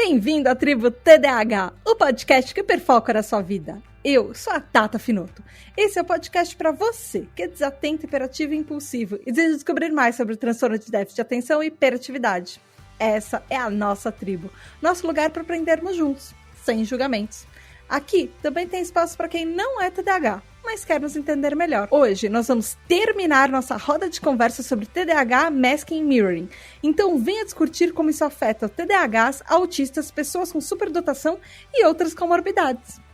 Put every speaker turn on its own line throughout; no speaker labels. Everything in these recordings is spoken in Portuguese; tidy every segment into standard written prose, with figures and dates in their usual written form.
Bem-vindo à Tribo TDAH, o podcast que perfoca a sua vida. Eu sou a Tata Finoto. Esse é o podcast para você, que é desatento, hiperativo e impulsivo e deseja descobrir mais sobre o transtorno de déficit de atenção e hiperatividade. Essa é a nossa tribo, nosso lugar para aprendermos juntos, sem julgamentos. Aqui também tem espaço para quem não é TDAH, mas quer nos entender melhor. Hoje nós vamos terminar nossa roda de conversa sobre TDAH, Masking e Mirroring. Então venha discutir como isso afeta TDAHs, autistas, pessoas com superdotação e outras comorbidades.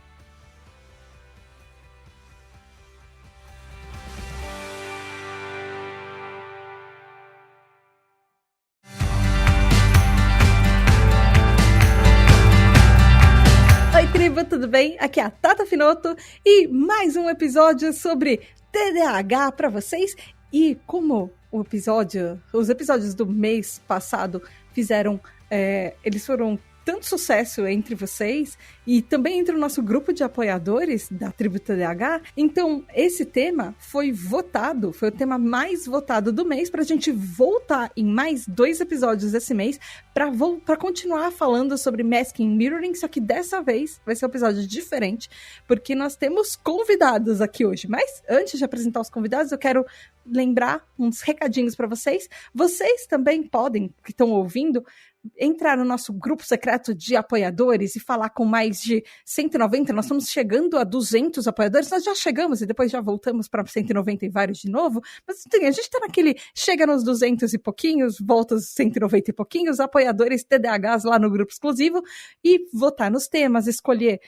Oi, tribo, tudo bem? Aqui é a Tata Finoto e mais um episódio sobre TDAH para vocês. E como os episódios do mês passado eles foram tanto sucesso entre vocês e também entre o nosso grupo de apoiadores da Tribo TDAH, então esse tema foi votado, foi o tema mais votado do mês para a gente voltar em mais 2 episódios desse mês para continuar falando sobre Masking e Mirroring, só que dessa vez vai ser um episódio diferente, porque nós temos convidados aqui hoje. Mas antes de apresentar os convidados, eu quero lembrar uns recadinhos para vocês. Vocês também podem, que estão ouvindo, entrar no nosso grupo secreto de apoiadores e falar com mais de 190, nós estamos chegando a 200 apoiadores, nós já chegamos e depois já voltamos para 190 e vários de novo, mas a gente está naquele, chega nos 200 e pouquinhos, volta aos 190 e pouquinhos, apoiadores TDAHs lá no grupo exclusivo e votar nos temas, escolher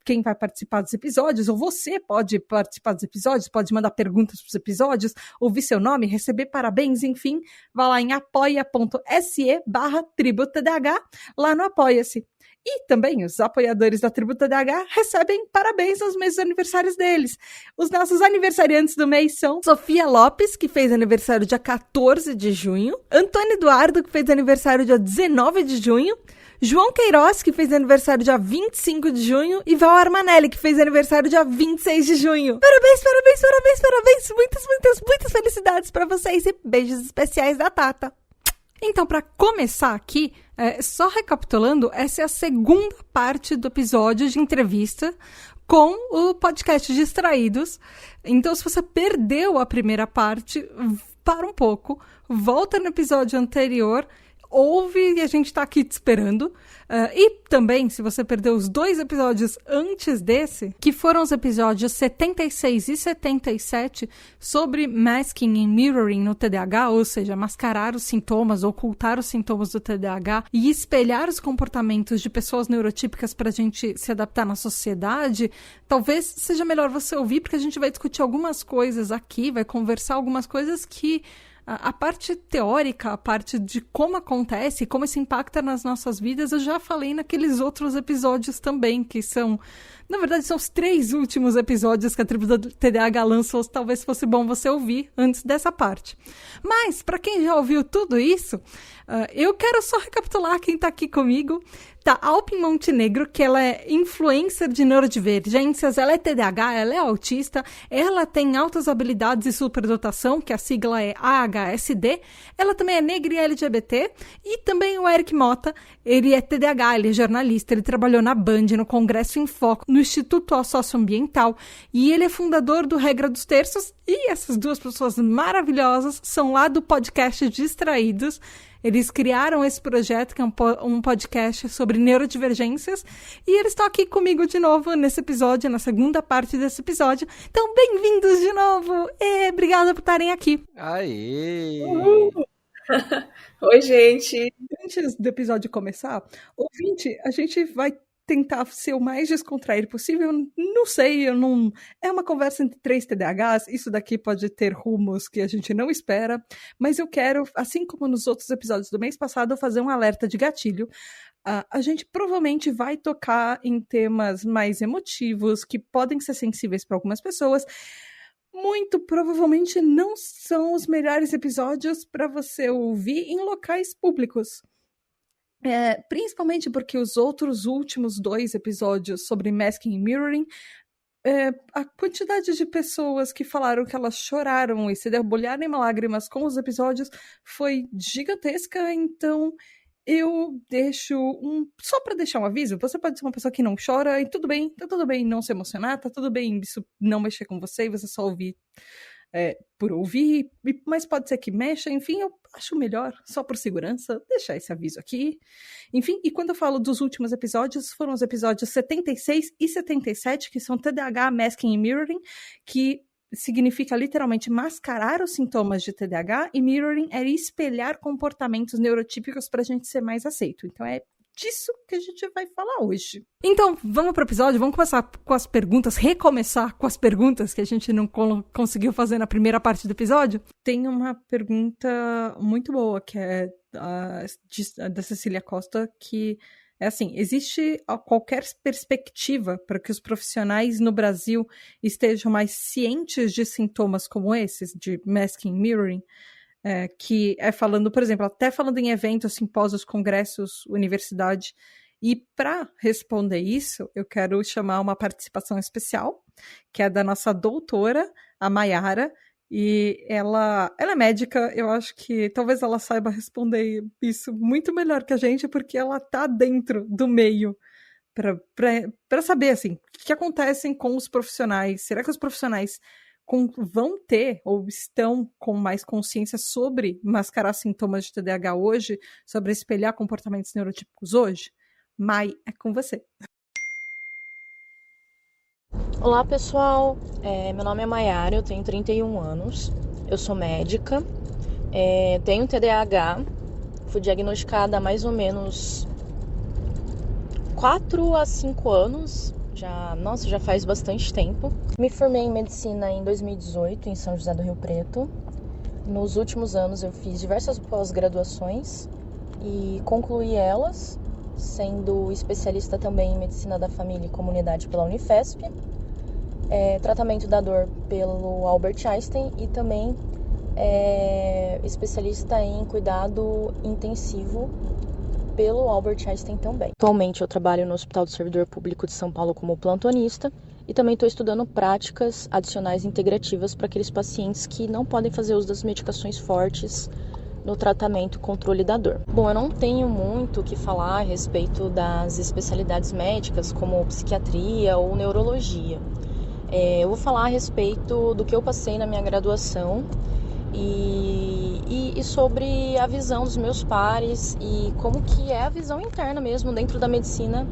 quem vai participar dos episódios, ou você pode participar dos episódios, pode mandar perguntas para os episódios, ouvir seu nome, receber parabéns, enfim, vá lá em apoia.se/tributdh, lá no Apoia-se. E também os apoiadores da Tribo TDAH recebem parabéns nos meses aniversários deles. Os nossos aniversariantes do mês são Sofia Lopes, que fez aniversário dia 14 de junho, Antônio Eduardo, que fez aniversário dia 19 de junho, João Queiroz, que fez aniversário dia 25 de junho, e Val Armanelli, que fez aniversário dia 26 de junho. Parabéns, parabéns, parabéns, parabéns! Muitas, muitas, muitas felicidades para vocês e beijos especiais da Tata. Então, para começar aqui, só recapitulando, essa é a segunda parte do episódio de entrevista com o podcast Distraídos. Então, se você perdeu a primeira parte, para um pouco, volta no episódio anterior, ouve e a gente tá aqui te esperando. E também, se você perdeu os 2 episódios antes desse, que foram os episódios 76 e 77 sobre masking e mirroring no TDAH, ou seja, mascarar os sintomas, ocultar os sintomas do TDAH e espelhar os comportamentos de pessoas neurotípicas para a gente se adaptar na sociedade, talvez seja melhor você ouvir, porque a gente vai discutir algumas coisas aqui, vai conversar algumas coisas que a parte teórica, a parte de como acontece, como isso impacta nas nossas vidas, eu já falei naqueles outros episódios também, que são, na verdade, são os 3 últimos episódios que a Tribo do TDAH lançou, talvez fosse bom você ouvir antes dessa parte. Mas, para quem já ouviu tudo isso, eu quero só recapitular quem está aqui comigo. Tá, Alpin Montenegro, que ela é influencer de neurodivergências, ela é TDAH, ela é autista, ela tem altas habilidades e superdotação, que a sigla é AHSD, ela também é negra e LGBT, e também o Eric Mota, ele é TDAH, ele é jornalista, ele trabalhou na Band, no Congresso em Foco, no Instituto Socioambiental, e ele é fundador do Regra dos Terços, e essas 2 pessoas maravilhosas são lá do podcast Distraídos. Eles criaram esse projeto, que é um podcast sobre neurodivergências, e eles estão aqui comigo de novo nesse episódio, na segunda parte desse episódio. Então, bem-vindos de novo! E obrigada por estarem aqui.
Aê!
Oi, gente!
Antes do episódio começar, ouvinte, a gente vai tentar ser o mais descontraído possível. Não sei, é uma conversa entre 3 TDAHs, isso daqui pode ter rumos que a gente não espera, mas eu quero, assim como nos outros episódios do mês passado, fazer um alerta de gatilho. A gente provavelmente vai tocar em temas mais emotivos, que podem ser sensíveis para algumas pessoas. Muito provavelmente não são os melhores episódios para você ouvir em locais públicos. Principalmente porque os últimos 2 episódios sobre Masking e Mirroring, a quantidade de pessoas que falaram que elas choraram e se debulharam em lágrimas com os episódios foi gigantesca, então eu deixo só para deixar um aviso, você pode ser uma pessoa que não chora, e tá tudo bem não se emocionar, tá tudo bem isso não mexer com você, e você só ouvir por ouvir, mas pode ser que mexa, enfim, eu acho melhor, só por segurança, deixar esse aviso aqui. Enfim, e quando eu falo dos últimos episódios, foram os episódios 76 e 77, que são TDAH, Masking e Mirroring, que significa literalmente mascarar os sintomas de TDAH, e mirroring é espelhar comportamentos neurotípicos para a gente ser mais aceito. Então é disso que a gente vai falar hoje. Então, vamos pro episódio, vamos começar com as perguntas, recomeçar com as perguntas que a gente não conseguiu fazer na primeira parte do episódio. Tem uma pergunta muito boa, que é da Cecília Costa, que é assim: existe qualquer perspectiva para que os profissionais no Brasil estejam mais cientes de sintomas como esses, de masking, mirroring? Que é falando, por exemplo, até falando em eventos, simpósios, congressos, universidade. E para responder isso, eu quero chamar uma participação especial, que é da nossa doutora, a Mayara, e ela é médica. Eu acho que talvez ela saiba responder isso muito melhor que a gente, porque ela tá dentro do meio para saber, assim, o que acontece com os profissionais. Será que os profissionais vão ter ou estão com mais consciência sobre mascarar sintomas de TDAH hoje, sobre espelhar comportamentos neurotípicos hoje? Mai, é com você.
Olá pessoal, meu nome é Mayara, eu tenho 31 anos, eu sou médica, tenho TDAH, fui diagnosticada há mais ou menos 4 a 5 anos, já faz bastante tempo. Me formei em medicina em 2018 em São José do Rio Preto. Nos últimos anos eu fiz diversas pós-graduações e concluí elas, sendo especialista também em medicina da família e comunidade pela Unifesp, tratamento da dor pelo Albert Einstein e também especialista em cuidado intensivo pelo Albert Einstein também. Atualmente eu trabalho no Hospital do Servidor Público de São Paulo como plantonista e também estou estudando práticas adicionais integrativas para aqueles pacientes que não podem fazer uso das medicações fortes no tratamento e controle da dor. Bom, eu não tenho muito o que falar a respeito das especialidades médicas como psiquiatria ou neurologia. Eu vou falar a respeito do que eu passei na minha graduação e sobre a visão dos meus pares e como que é a visão interna mesmo dentro da medicina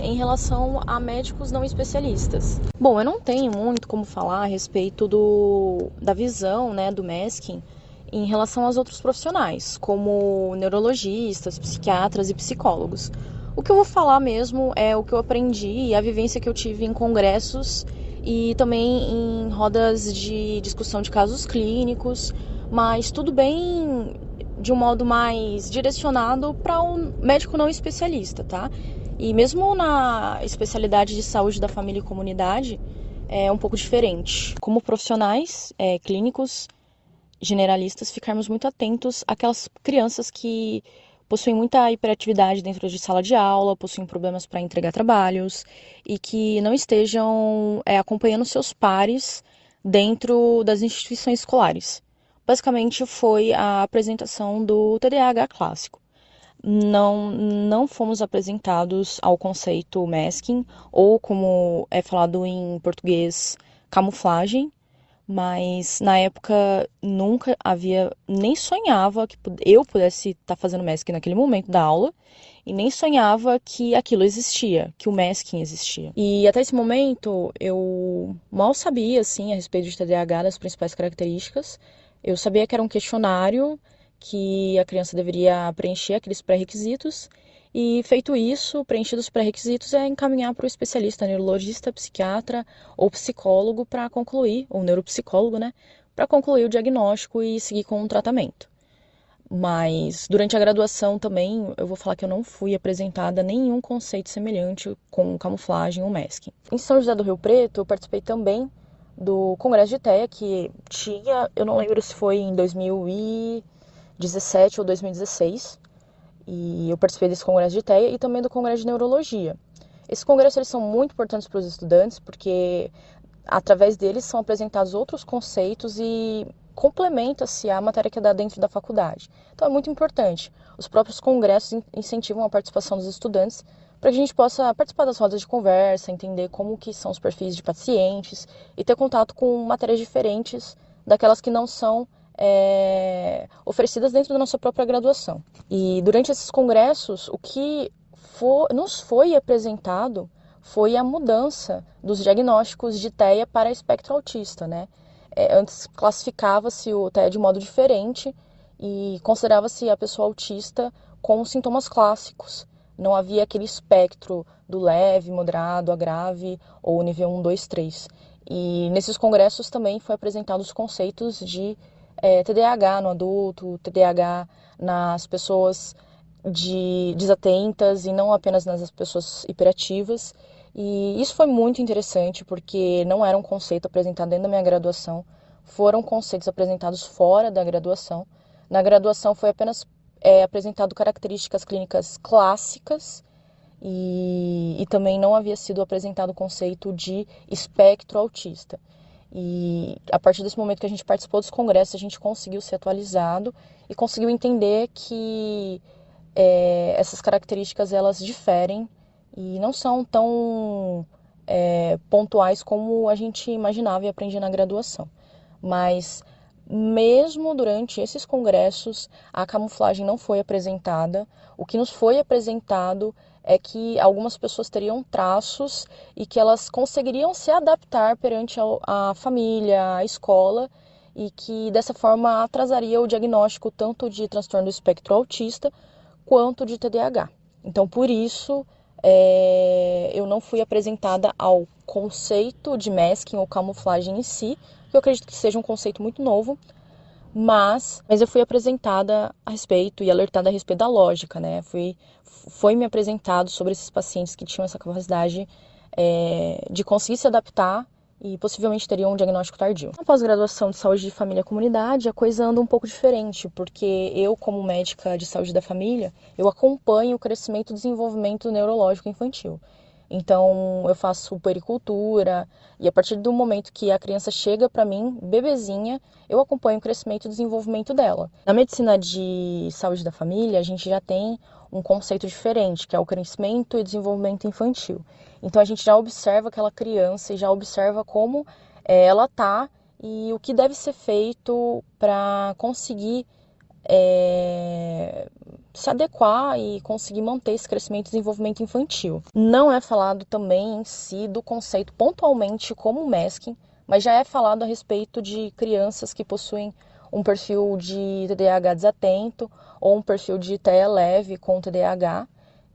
em relação a médicos não especialistas. Bom, eu não tenho muito como falar a respeito da visão, né, do masking em relação aos outros profissionais, como neurologistas, psiquiatras e psicólogos. O que eu vou falar mesmo é o que eu aprendi e a vivência que eu tive em congressos e também em rodas de discussão de casos clínicos, mas tudo bem de um modo mais direcionado para um médico não especialista, tá? E mesmo na especialidade de saúde da família e comunidade, é um pouco diferente. Como profissionais clínicos, generalistas, ficarmos muito atentos àquelas crianças que possuem muita hiperatividade dentro de sala de aula, possuem problemas para entregar trabalhos e que não estejam acompanhando seus pares dentro das instituições escolares. Basicamente foi a apresentação do TDAH clássico. Não fomos apresentados ao conceito masking, ou como é falado em português, camuflagem, mas na época nunca havia, nem sonhava que eu pudesse estar fazendo masking naquele momento da aula, e nem sonhava que aquilo existia, que o masking existia. E até esse momento eu mal sabia assim, a respeito de TDAH, das principais características. Eu sabia que era um questionário que a criança deveria preencher aqueles pré-requisitos, e feito isso, preenchidos os pré-requisitos, é encaminhar para o especialista, neurologista, psiquiatra ou psicólogo para concluir, ou neuropsicólogo, né, para concluir o diagnóstico e seguir com o tratamento. Mas durante a graduação também, eu vou falar que eu não fui apresentada nenhum conceito semelhante com camuflagem ou masking. Em São José do Rio Preto, eu participei também do Congresso de TEA, que tinha, eu não lembro se foi em 2017 ou 2016, e eu participei desse Congresso de TEA e também do Congresso de Neurologia. Esses congressos eles são muito importantes para os estudantes, porque através deles são apresentados outros conceitos e complementa-se à matéria que é dada dentro da faculdade. Então é muito importante. Os próprios congressos incentivam a participação dos estudantes para que a gente possa participar das rodas de conversa, entender como que são os perfis de pacientes e ter contato com matérias diferentes daquelas que não são oferecidas dentro da nossa própria graduação. E durante esses congressos, o que nos foi apresentado foi a mudança dos diagnósticos de TEA para espectro autista, né? Antes classificava-se o TEA de modo diferente e considerava-se a pessoa autista com sintomas clássicos. Não havia aquele espectro do leve, moderado, a grave ou nível 1, 2, 3. E nesses congressos também foi apresentado os conceitos de TDAH no adulto, TDAH nas pessoas desatentas e não apenas nas pessoas hiperativas. E isso foi muito interessante porque não era um conceito apresentado dentro da minha graduação, foram conceitos apresentados fora da graduação. Na graduação foi apenas apresentado características clínicas clássicas e também não havia sido apresentado o conceito de espectro autista. E a partir desse momento que a gente participou dos congressos, a gente conseguiu ser atualizado e conseguiu entender que essas características elas diferem e não são tão pontuais como a gente imaginava e aprendia na graduação. Mas mesmo durante esses congressos, a camuflagem não foi apresentada. O que nos foi apresentado é que algumas pessoas teriam traços e que elas conseguiriam se adaptar perante a família, a escola, e que dessa forma atrasaria o diagnóstico tanto de transtorno do espectro autista quanto de TDAH. Então, por isso, eu não fui apresentada ao conceito de masking ou camuflagem em si, que eu acredito que seja um conceito muito novo, mas eu fui apresentada a respeito e alertada a respeito da lógica, né? Foi me apresentado sobre esses pacientes que tinham essa capacidade de conseguir se adaptar e possivelmente teriam um diagnóstico tardio. Na pós-graduação de saúde de família e comunidade, a coisa anda um pouco diferente, porque eu, como médica de saúde da família, eu acompanho o crescimento e desenvolvimento neurológico infantil. Então, eu faço puericultura e a partir do momento que a criança chega para mim, bebezinha, eu acompanho o crescimento e desenvolvimento dela. Na medicina de saúde da família, a gente já tem um conceito diferente, que é o crescimento e desenvolvimento infantil. Então, a gente já observa aquela criança e já observa como ela está e o que deve ser feito para conseguir se adequar e conseguir manter esse crescimento e desenvolvimento infantil. Não é falado também em si do conceito pontualmente como masking, mas já é falado a respeito de crianças que possuem um perfil de TDAH desatento ou um perfil de TEA leve com TDAH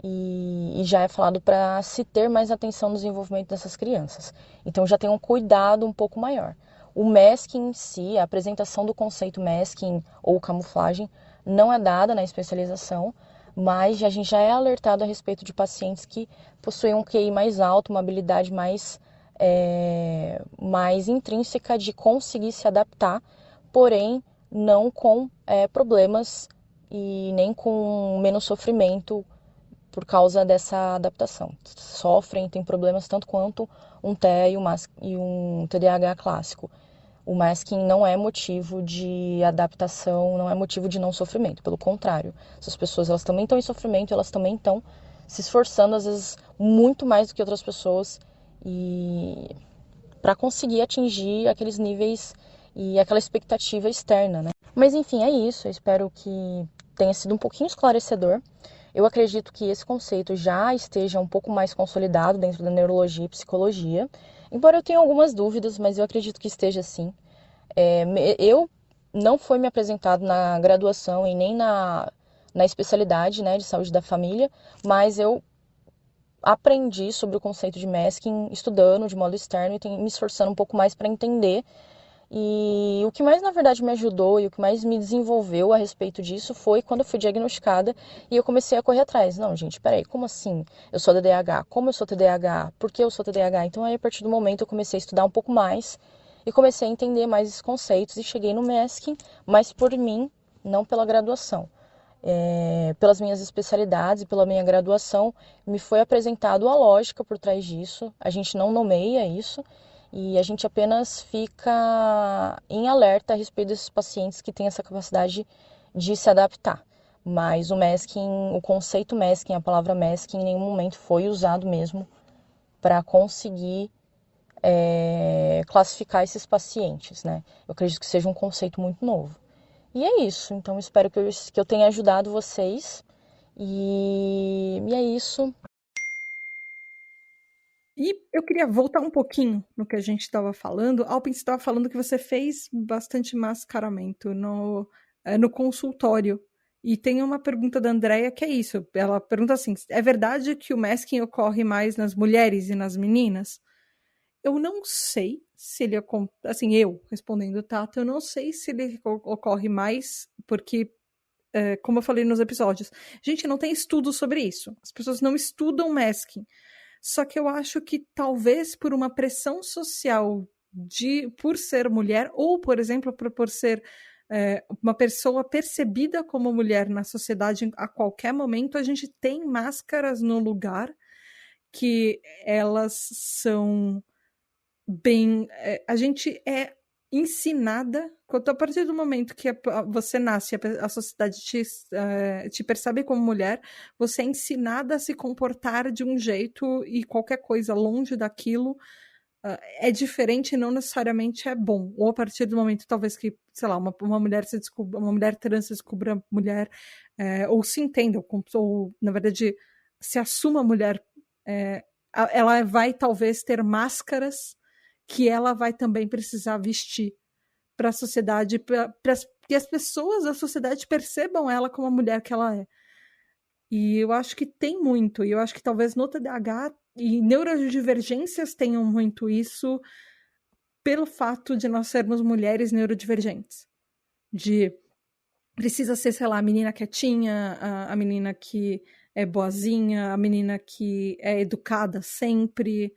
e já é falado para se ter mais atenção no desenvolvimento dessas crianças. Então já tem um cuidado um pouco maior. O masking em si, a apresentação do conceito masking ou camuflagem, não é dada na especialização, mas a gente já é alertado a respeito de pacientes que possuem um QI mais alto, uma habilidade mais intrínseca de conseguir se adaptar, porém não com problemas e nem com menos sofrimento por causa dessa adaptação. Sofrem, têm problemas tanto quanto um TEA e um TDAH clássico. O masking não é motivo de adaptação, não é motivo de não sofrimento. Pelo contrário, essas pessoas elas também estão em sofrimento, elas também estão se esforçando, às vezes, muito mais do que outras pessoas e para conseguir atingir aqueles níveis e aquela expectativa externa, né? Mas, enfim, é isso. Eu espero que tenha sido um pouquinho esclarecedor. Eu acredito que esse conceito já esteja um pouco mais consolidado dentro da neurologia e psicologia. Embora eu tenha algumas dúvidas, mas eu acredito que esteja assim. Eu não foi me apresentado na graduação e nem na especialidade, né, de saúde da família, mas eu aprendi sobre o conceito de masking estudando de modo externo e me esforçando um pouco mais para entender. E o que mais, na verdade, me ajudou e o que mais me desenvolveu a respeito disso foi quando eu fui diagnosticada e eu comecei a correr atrás. Não, gente, peraí, como assim? Eu sou TDAH? Como eu sou TDAH? Por que eu sou TDAH? Então, aí, a partir do momento, eu comecei a estudar um pouco mais e comecei a entender mais esses conceitos e cheguei no masking, mas por mim, não pela graduação. Pelas minhas especialidades e pela minha graduação, me foi apresentado a lógica por trás disso. A gente não nomeia isso. E a gente apenas fica em alerta a respeito desses pacientes que têm essa capacidade de se adaptar. Mas o masking, o conceito masking, a palavra masking, em nenhum momento foi usado mesmo para conseguir classificar esses pacientes, né? Eu acredito que seja um conceito muito novo. E é isso, então espero que eu tenha ajudado vocês. E é isso.
E eu queria voltar um pouquinho no que a gente estava falando. Alpin, você estava falando que você fez bastante mascaramento no consultório. E tem uma pergunta da Andrea que é isso. Ela pergunta assim, é verdade que o masking ocorre mais nas mulheres e nas meninas? Eu não sei se ele... Assim, eu respondendo, Tata, eu não sei se ele ocorre mais, porque, como eu falei nos episódios, gente, não tem estudo sobre isso. As pessoas não estudam masking. Só que eu acho que talvez por uma pressão social por ser mulher, ou, por exemplo, por ser uma pessoa percebida como mulher na sociedade a qualquer momento, a gente tem máscaras no lugar que elas são bem... a gente é ensinada, a partir do momento que você nasce, a sociedade te percebe como mulher, você é ensinada a se comportar de um jeito e qualquer coisa longe daquilo é diferente e não necessariamente é bom. Ou a partir do momento, talvez que, sei lá, uma mulher se descubra, uma mulher trans se descubra mulher, ou se entenda, ou na verdade se assuma mulher, ela vai talvez ter máscaras que ela vai também precisar vestir para a sociedade, para que as pessoas da sociedade percebam ela como a mulher que ela é. E eu acho que tem muito, e eu acho que talvez no TDAH e neurodivergências tenham muito isso pelo fato de nós sermos mulheres neurodivergentes. Precisa ser, sei lá, a menina quietinha, a menina que é boazinha, a menina que é educada sempre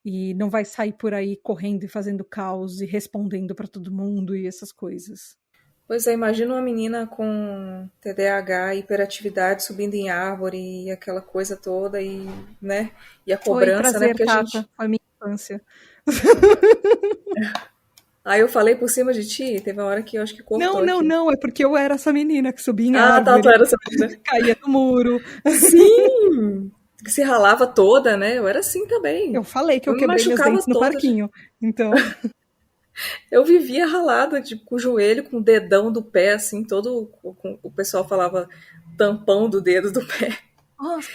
e não vai sair por aí correndo e fazendo caos e respondendo para todo mundo e essas coisas.
Pois é, imagina uma menina com TDAH, hiperatividade, subindo em árvore e aquela coisa toda e, né? E a cobrança,
prazer,
né? Porque
Tata,
a gente...
foi minha infância.
Aí eu falei por cima de ti, teve uma hora que eu acho que cortou aqui.
Não, é porque eu era essa menina que subia em
árvore.
Tá,
tu era essa menina.
Caía no muro.
Sim! Que se ralava toda, né? Eu era assim também.
Eu falei que eu quebrei meus dentes no parquinho. Então...
Eu vivia ralada, tipo, com o joelho, com o dedão do pé, assim, todo... O pessoal falava tampão do dedo do pé.
Nossa.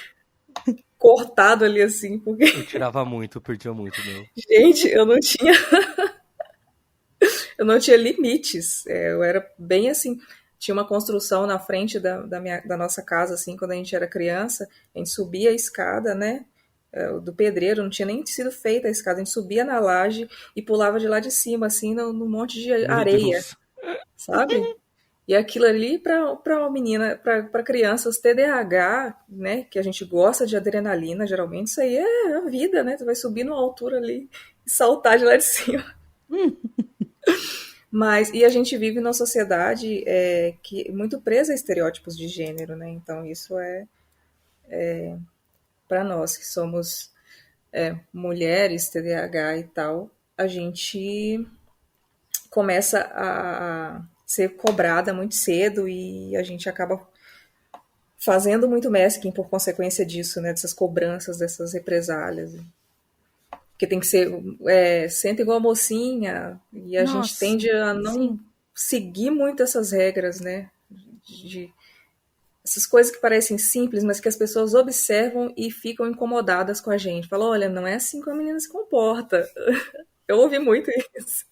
Cortado ali, assim, porque...
Eu tirava muito, eu perdia muito, meu.
Gente, eu não tinha... eu não tinha limites. Eu era bem assim... Tinha uma construção na frente da nossa casa, assim, quando a gente era criança. A gente subia a escada, né? Do pedreiro, não tinha nem sido feita a escada. A gente subia na laje e pulava de lá de cima, assim, num monte de areia. Sabe? E aquilo ali, para uma menina, para crianças TDAH, né? Que a gente gosta de adrenalina, geralmente, isso aí é a vida, né? Tu vai subir numa altura ali e saltar de lá de cima. Mas, e a gente vive numa sociedade que muito presa a estereótipos de gênero, né? Então isso para nós que somos mulheres, TDAH e tal, a gente começa a ser cobrada muito cedo e a gente acaba fazendo muito masking por consequência disso, né? Dessas cobranças, dessas represálias. Porque tem que ser senta igual a mocinha, e a gente tende a não seguir muito essas regras, né? Essas coisas que parecem simples, mas que as pessoas observam e ficam incomodadas com a gente. Falam, olha, não é assim que a menina se comporta. Eu ouvi muito isso.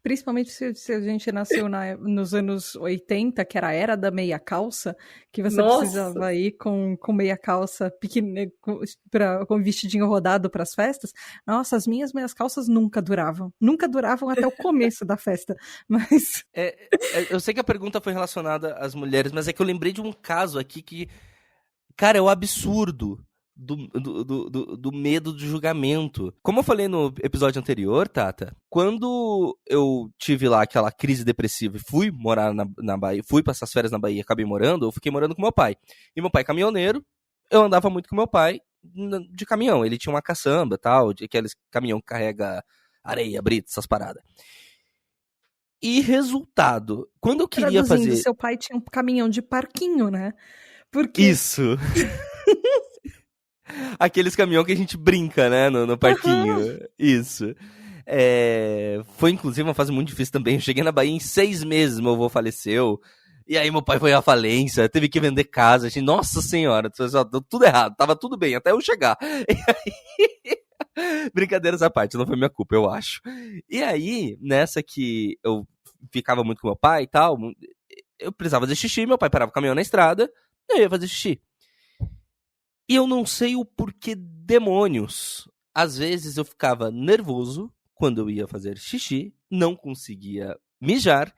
Principalmente se a gente nasceu nos anos 80, que era a era da meia calça, que você precisava ir com meia calça pequena, com vestidinho rodado para as festas. Nossa, as minhas meias calças nunca duravam. Nunca duravam até o começo da festa. Mas...
eu sei que a pergunta foi relacionada às mulheres, mas é que eu lembrei de um caso aqui que, cara, é o absurdo do medo do julgamento. Como eu falei no episódio anterior, Tata, quando eu tive lá aquela crise depressiva e fui morar na Bahia, fui passar as férias na Bahia e acabei morando, eu fiquei morando com meu pai. E meu pai é caminhoneiro, eu andava muito com meu pai de caminhão. Ele tinha uma caçamba e tal, aqueles caminhão que carrega areia, brita, essas paradas. E resultado, quando eu queria
Traduzindo,
fazer...
seu pai tinha um caminhão de parquinho, né? Porque...
Isso. Aqueles caminhão que a gente brinca, né, no parquinho. Isso. Foi, inclusive, uma fase muito difícil também. Eu cheguei na Bahia em 6 meses, meu avô faleceu. E aí meu pai foi à falência, teve que vender casa. Gente, nossa senhora, deu tudo errado. Tava tudo bem, até eu chegar. E aí... Brincadeiras à parte, não foi minha culpa, eu acho. E aí, nessa que eu ficava muito com meu pai e tal, eu precisava fazer xixi, meu pai parava o caminhão na estrada, eu ia fazer xixi. E eu não sei o porquê demônios. Às vezes eu ficava nervoso quando eu ia fazer xixi, não conseguia mijar,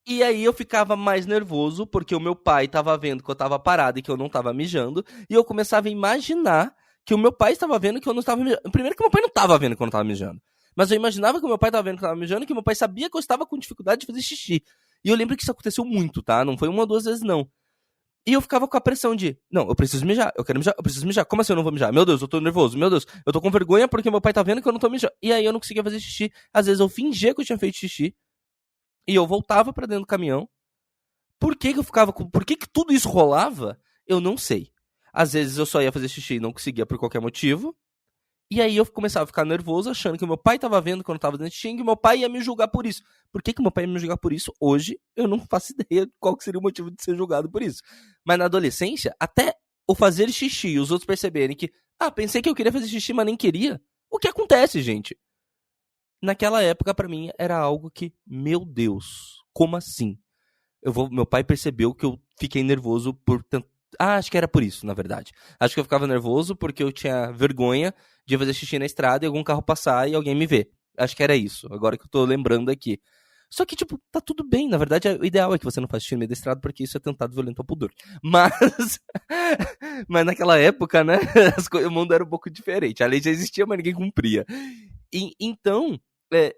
e aí eu ficava mais nervoso porque o meu pai tava vendo que eu tava parado e que eu não tava mijando, e eu começava a imaginar que o meu pai estava vendo que eu não estava mijando. Primeiro que o meu pai não estava vendo que eu não estava mijando, mas eu imaginava que o meu pai estava vendo que eu estava mijando e que o meu pai sabia que eu estava com dificuldade de fazer xixi. E eu lembro que isso aconteceu muito, tá? Não foi uma ou duas vezes, não. E eu ficava com a pressão de, não, eu preciso mijar, eu quero mijar, eu preciso mijar. Como assim eu não vou mijar? Meu Deus, eu tô nervoso, meu Deus, eu tô com vergonha porque meu pai tá vendo que eu não tô mijando. E aí eu não conseguia fazer xixi. Às vezes eu fingia que eu tinha feito xixi e eu voltava pra dentro do caminhão. Por que eu ficava com... Por que tudo isso rolava? Eu não sei. Às vezes eu só ia fazer xixi e não conseguia por qualquer motivo. E aí eu começava a ficar nervoso, achando que o meu pai tava vendo quando eu tava fazendo xixi e que meu pai ia me julgar por isso. Por que o meu pai ia me julgar por isso? Hoje eu não faço ideia de qual seria o motivo de ser julgado por isso. Mas na adolescência, até o fazer xixi e os outros perceberem que, pensei que eu queria fazer xixi, mas nem queria. O que acontece, gente? Naquela época, pra mim, era algo que, meu Deus, como assim? Meu pai percebeu que eu fiquei nervoso por tanto. Acho que era por isso, na verdade. Acho que eu ficava nervoso porque eu tinha vergonha de fazer xixi na estrada e algum carro passar e alguém me ver. Acho que era isso, agora que eu tô lembrando aqui. Só que, tipo, tá tudo bem. Na verdade, o ideal é que você não faça xixi no meio da estrada porque isso é tentado violento ao pudor. Mas... mas naquela época, né, o mundo era um pouco diferente. A lei já existia, mas ninguém cumpria. Então...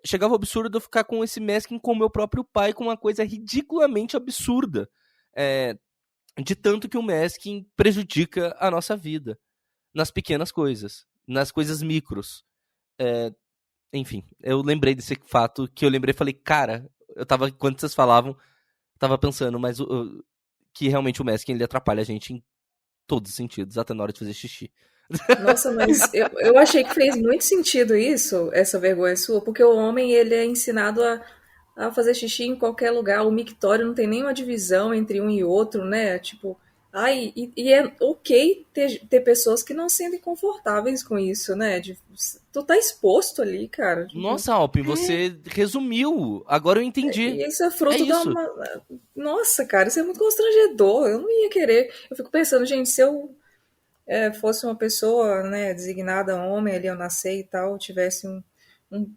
chegava o absurdo de eu ficar com esse masking com o meu próprio pai, com uma coisa ridiculamente absurda. De tanto que o masking prejudica a nossa vida. Nas pequenas coisas. Nas coisas micros. Enfim, eu lembrei desse fato que eu lembrei e falei, cara, quando vocês falavam, tava pensando, mas que realmente o masking ele atrapalha a gente em todos os sentidos, até na hora de fazer xixi.
Nossa, mas eu achei que fez muito sentido isso, essa vergonha sua, porque o homem ele é ensinado a fazer xixi em qualquer lugar. O mictório não tem nenhuma divisão entre um e outro, né? Tipo, e é ok ter pessoas que não se sentem confortáveis com isso, né? Tu tá exposto ali, cara. Tipo,
nossa, Alpin, você resumiu. Agora eu entendi.
E isso é fruto
isso.
Nossa, cara, isso é muito constrangedor. Eu não ia querer. Eu fico pensando, gente, se eu fosse uma pessoa, né, designada homem ali ao nascer e tal, tivesse um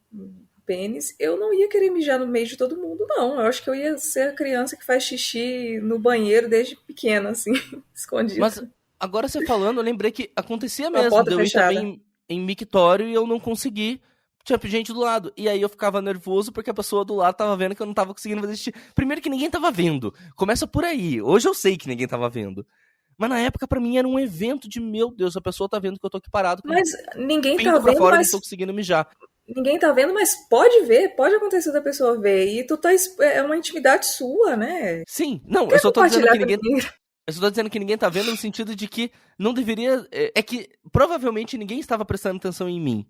pênis, eu não ia querer mijar no meio de todo mundo, não. Eu acho que eu ia ser a criança que faz xixi no banheiro desde pequena, assim, escondido.
Mas agora você falando, eu lembrei que acontecia mesmo. Eu ia também em mictório e eu não consegui. Tinha gente do lado. E aí eu ficava nervoso porque a pessoa do lado tava vendo que eu não tava conseguindo fazer xixi. Primeiro que ninguém tava vendo. Começa por aí. Hoje eu sei que ninguém tava vendo. Mas na época, pra mim, era um evento de, meu Deus, a pessoa tá vendo que eu tô aqui parado.
Mas ninguém tá vendo,
fora,
mas...
não tô conseguindo mijar.
Ninguém tá vendo, mas pode ver, pode acontecer da pessoa ver. E tu tá... É uma intimidade sua, né?
Sim, não, eu só tô dizendo que ninguém... Eu só tô dizendo que ninguém tá vendo no sentido de que não deveria... É que provavelmente ninguém estava prestando atenção em mim.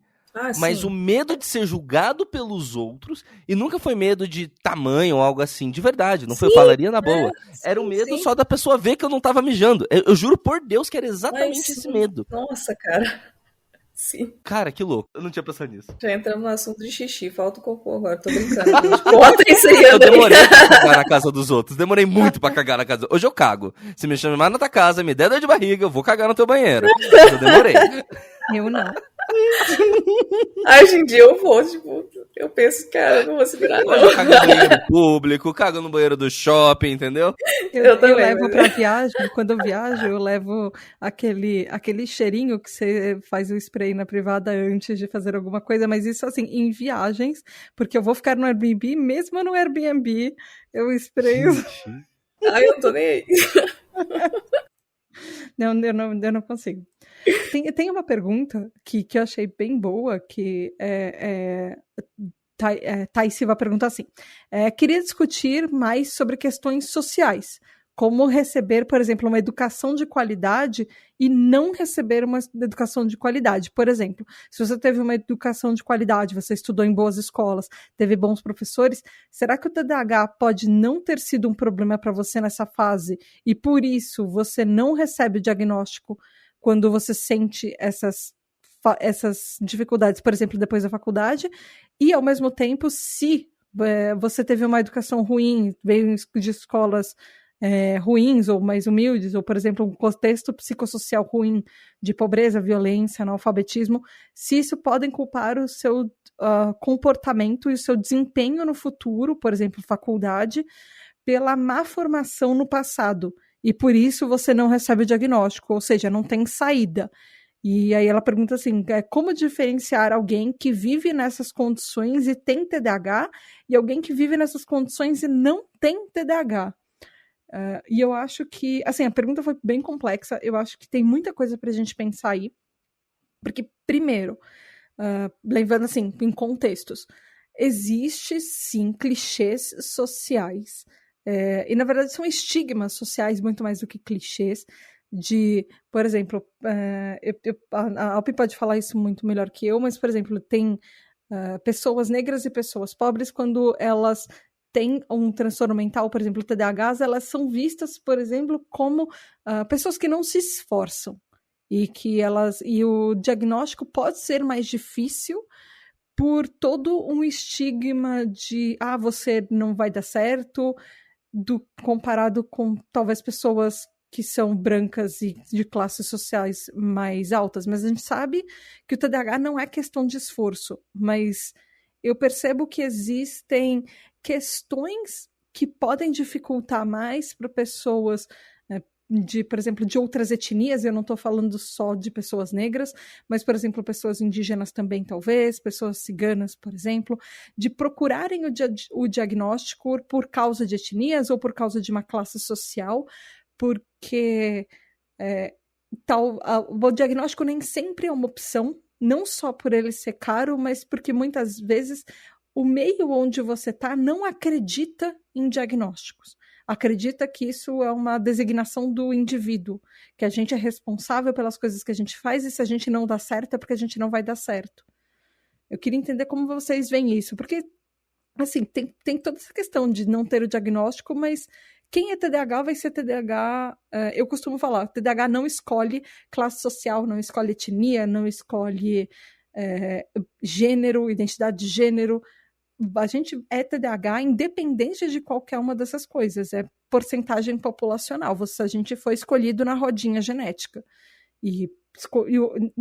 Mas
sim.
O medo de ser julgado pelos outros, e nunca foi medo de tamanho ou algo assim, de verdade, não foi, eu falaria na boa. Era o medo só da pessoa ver que eu não tava mijando. Eu juro por Deus que era exatamente esse medo.
Nossa, cara. Sim.
Cara, que louco. Eu não tinha pensado nisso.
Já entramos no assunto de xixi, falta o cocô agora, tô brincando. Gente. Bota isso aí,
eu demorei pra cagar na casa dos outros, demorei muito pra cagar na casa. Hoje eu cago. Se me chamar na tua casa, me der dor de barriga, eu vou cagar no teu banheiro. Eu demorei.
Eu não.
Hoje em dia eu vou, tipo, eu penso, cara, eu não vou segurar não.
Eu cago no banheiro público, cago no banheiro do shopping, entendeu?
Eu levo pra viagem, quando eu viajo, eu levo aquele cheirinho que você faz o spray na privada antes de fazer alguma coisa, mas isso assim, em viagens, porque eu vou ficar no Airbnb, mesmo no Airbnb, eu sprayo.
Ai, eu tô nem aí.
Não, eu não consigo. Tem uma pergunta que eu achei bem boa, que Thais Silva pergunta assim: queria discutir mais sobre questões sociais, como receber, por exemplo, uma educação de qualidade e não receber uma educação de qualidade. Por exemplo, se você teve uma educação de qualidade, você estudou em boas escolas, teve bons professores, será que o TDAH pode não ter sido um problema para você nessa fase e por isso você não recebe o diagnóstico quando você sente essas dificuldades, por exemplo, depois da faculdade, e ao mesmo tempo, se você teve uma educação ruim, veio de escolas ruins ou mais humildes, ou, por exemplo, um contexto psicossocial ruim de pobreza, violência, analfabetismo, se isso podem culpar o seu comportamento e o seu desempenho no futuro, por exemplo, faculdade, pela má formação no passado. E por isso você não recebe o diagnóstico, ou seja, não tem saída. E aí ela pergunta assim, como diferenciar alguém que vive nessas condições e tem TDAH e alguém que vive nessas condições e não tem TDAH? E eu acho que, assim, a pergunta foi bem complexa, eu acho que tem muita coisa pra gente pensar aí, porque, primeiro, lembrando assim, em contextos, existe sim clichês sociais, e na verdade são estigmas sociais muito mais do que clichês, de, por exemplo, a Alpi pode falar isso muito melhor que eu, mas, por exemplo, tem pessoas negras e pessoas pobres, quando elas têm um transtorno mental, por exemplo, TDAH, elas são vistas, por exemplo, como pessoas que não se esforçam, e o diagnóstico pode ser mais difícil por todo um estigma de você não vai dar certo, comparado com talvez pessoas que são brancas e de classes sociais mais altas, mas a gente sabe que o TDAH não é questão de esforço, mas eu percebo que existem questões que podem dificultar mais para pessoas por exemplo, de outras etnias, eu não estou falando só de pessoas negras, mas, por exemplo, pessoas indígenas também, talvez, pessoas ciganas, por exemplo, de procurarem o diagnóstico por causa de etnias ou por causa de uma classe social, porque o diagnóstico nem sempre é uma opção, não só por ele ser caro, mas porque muitas vezes o meio onde você está não acredita em diagnósticos. Acredita que isso é uma designação do indivíduo, que a gente é responsável pelas coisas que a gente faz e se a gente não dá certo é porque a gente não vai dar certo. Eu queria entender como vocês veem isso, porque, assim, tem toda essa questão de não ter o diagnóstico, mas quem é TDAH vai ser TDAH. Eu costumo falar, TDAH não escolhe classe social, não escolhe etnia, não escolhe gênero, identidade de gênero. A gente é TDAH independente de qualquer uma dessas coisas, é porcentagem populacional, a gente foi escolhido na rodinha genética, e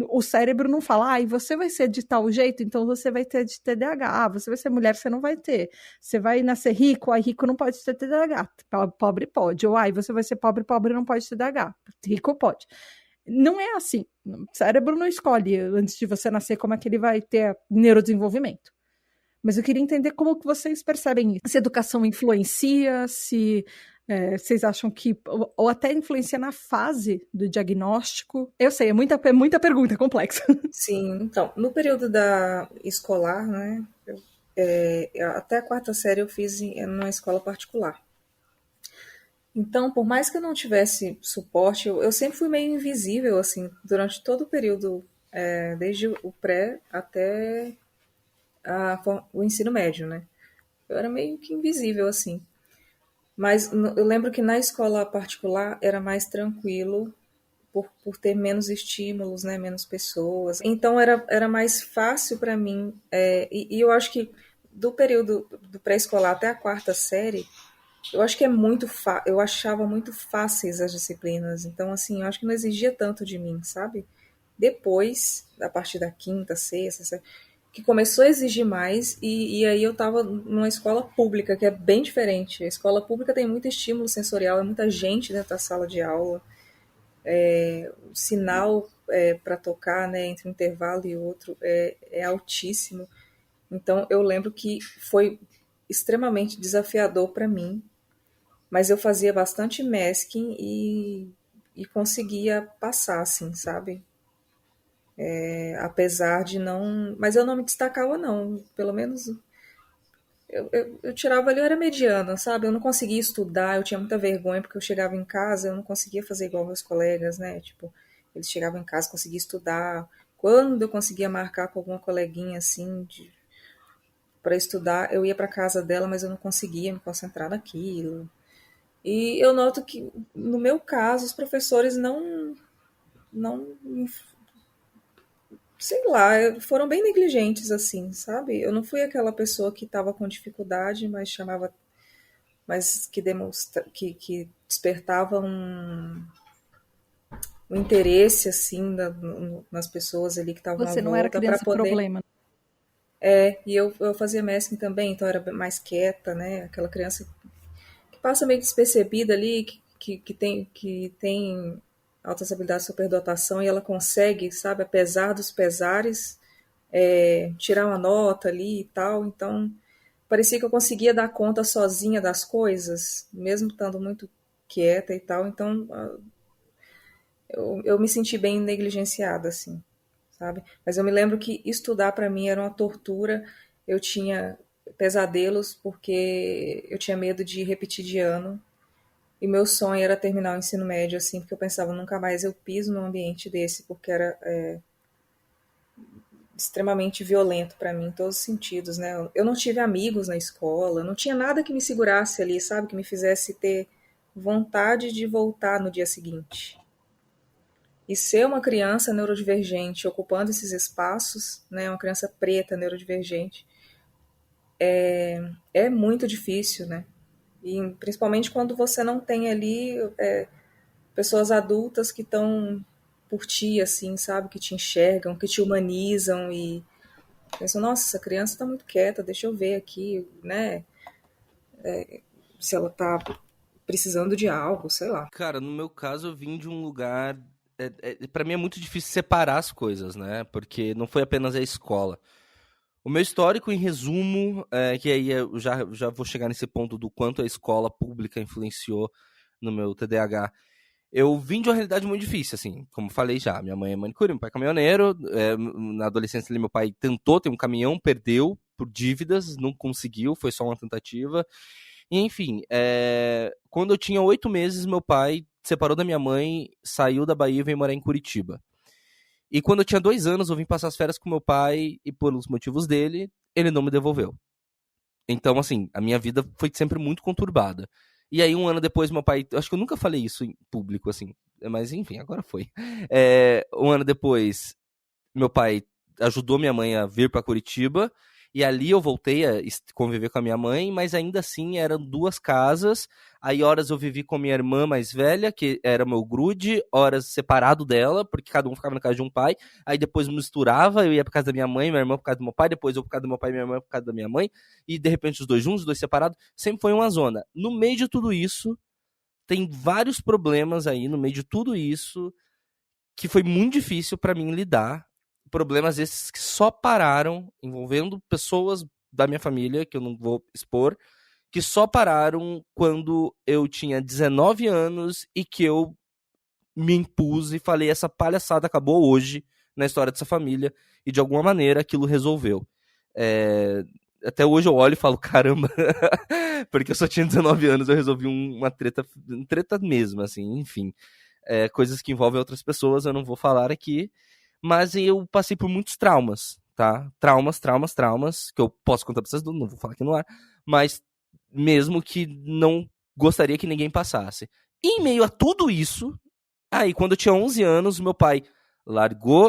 o cérebro não fala, você vai ser de tal jeito, então você vai ter de TDAH, você vai ser mulher, você não vai ter, você vai nascer rico, rico não pode ter TDAH, pobre pode, ou você vai ser pobre, pobre não pode ter TDAH, rico pode. Não é assim, o cérebro não escolhe antes de você nascer como é que ele vai ter neurodesenvolvimento. Mas eu queria entender como que vocês percebem isso. Se a educação influencia, se vocês acham que... Ou até influencia na fase do diagnóstico. Eu sei, é muita pergunta, é complexa.
Sim, então, no período escolar, né, até a 4ª série eu fiz numa escola particular. Então, por mais que eu não tivesse suporte, eu sempre fui meio invisível, assim, durante todo o período, desde o pré até o ensino médio, né? Eu era meio que invisível, assim. Mas eu lembro que na escola particular era mais tranquilo, por ter menos estímulos, né? Menos pessoas. Então era mais fácil para mim. E eu acho que do período do pré-escolar até a 4ª série, eu acho que eu achava muito fáceis as disciplinas. Então, assim, eu acho que não exigia tanto de mim, sabe? Depois, a partir da 5ª, 6ª, que começou a exigir mais, e aí eu estava numa escola pública, que é bem diferente. A escola pública tem muito estímulo sensorial, é muita gente dentro da sala de aula, o sinal para tocar, né, entre um intervalo e outro é altíssimo. Então eu lembro que foi extremamente desafiador para mim, mas eu fazia bastante masking e conseguia passar, assim, sabe? apesar de não... Mas eu não me destacava, não. Pelo menos eu tirava ali, eu era mediana, sabe? Eu não conseguia estudar, eu tinha muita vergonha, porque eu chegava em casa, eu não conseguia fazer igual meus colegas, né? Tipo, eles chegavam em casa, conseguia estudar. Quando eu conseguia marcar com alguma coleguinha, assim, para estudar, eu ia para casa dela, mas eu não conseguia me concentrar naquilo. E eu noto que, no meu caso, os professores não, sei lá, foram bem negligentes, assim, sabe? Eu não fui aquela pessoa que estava com dificuldade, mas chamava, mas que despertava um interesse, assim, nas pessoas ali que estavam à
Você não era
volta para
criança
poder...
problema.
E eu fazia masking também, então eu era mais quieta, né? Aquela criança que passa meio despercebida ali, que tem altas habilidades de superdotação e ela consegue, sabe, apesar dos pesares, tirar uma nota ali e tal. Então, parecia que eu conseguia dar conta sozinha das coisas, mesmo estando muito quieta e tal. Então, eu me senti bem negligenciada, assim, sabe? Mas eu me lembro que estudar para mim era uma tortura. Eu tinha pesadelos porque eu tinha medo de repetir de ano. E meu sonho era terminar o ensino médio, assim, porque eu pensava, nunca mais eu piso num ambiente desse, porque era extremamente violento para mim, em todos os sentidos, né? Eu não tive amigos na escola, não tinha nada que me segurasse ali, sabe? Que me fizesse ter vontade de voltar no dia seguinte. E ser uma criança neurodivergente, ocupando esses espaços, né? Uma criança preta neurodivergente, é muito difícil, né? E principalmente quando você não tem ali pessoas adultas que estão por ti, assim, sabe? Que te enxergam, que te humanizam e pensam, nossa, essa criança está muito quieta, deixa eu ver aqui, né? Se ela está precisando de algo, sei lá.
Cara, no meu caso, eu vim de um lugar... Para mim é muito difícil separar as coisas, né? Porque não foi apenas a escola. O meu histórico, em resumo, que aí eu já vou chegar nesse ponto do quanto a escola pública influenciou no meu TDAH. Eu vim de uma realidade muito difícil, assim, como falei já. Minha mãe é manicure, meu pai é caminhoneiro. Na adolescência, meu pai tentou ter um caminhão, perdeu por dívidas, não conseguiu, foi só uma tentativa. E, enfim, quando eu tinha 8 meses, meu pai separou da minha mãe, saiu da Bahia e veio morar em Curitiba. E quando eu tinha 2 anos, eu vim passar as férias com meu pai e, por os motivos dele, ele não me devolveu. Então, assim, a minha vida foi sempre muito conturbada. E aí, 1 ano depois, meu pai... Acho que eu nunca falei isso em público, assim. Mas, enfim, agora foi. 1 ano depois, meu pai ajudou minha mãe a vir para Curitiba. E ali eu voltei a conviver com a minha mãe, mas ainda assim eram 2 casas. Aí horas eu vivi com minha irmã mais velha, que era meu grude, horas separado dela, porque cada um ficava na casa de um pai. Aí depois misturava, eu ia pra casa da minha mãe, minha irmã pra casa do meu pai, depois eu pra casa do meu pai e minha irmã pra casa da minha mãe. E de repente os 2 juntos, os 2 separados, sempre foi uma zona. No meio de tudo isso, tem vários problemas aí, no meio de tudo isso, que foi muito difícil pra mim lidar. Problemas esses que só pararam, envolvendo pessoas da minha família, que eu não vou expor, que só pararam quando eu tinha 19 anos e que eu me impus e falei, essa palhaçada acabou hoje na história dessa família, e de alguma maneira aquilo resolveu. Até hoje eu olho e falo, caramba, porque eu só tinha 19 anos, eu resolvi uma treta mesmo, assim, enfim. Coisas que envolvem outras pessoas, eu não vou falar aqui, mas eu passei por muitos traumas, tá? Traumas, que eu posso contar pra vocês, não vou falar aqui no ar, mas mesmo que não gostaria que ninguém passasse. E em meio a tudo isso, aí quando eu tinha 11 anos, meu pai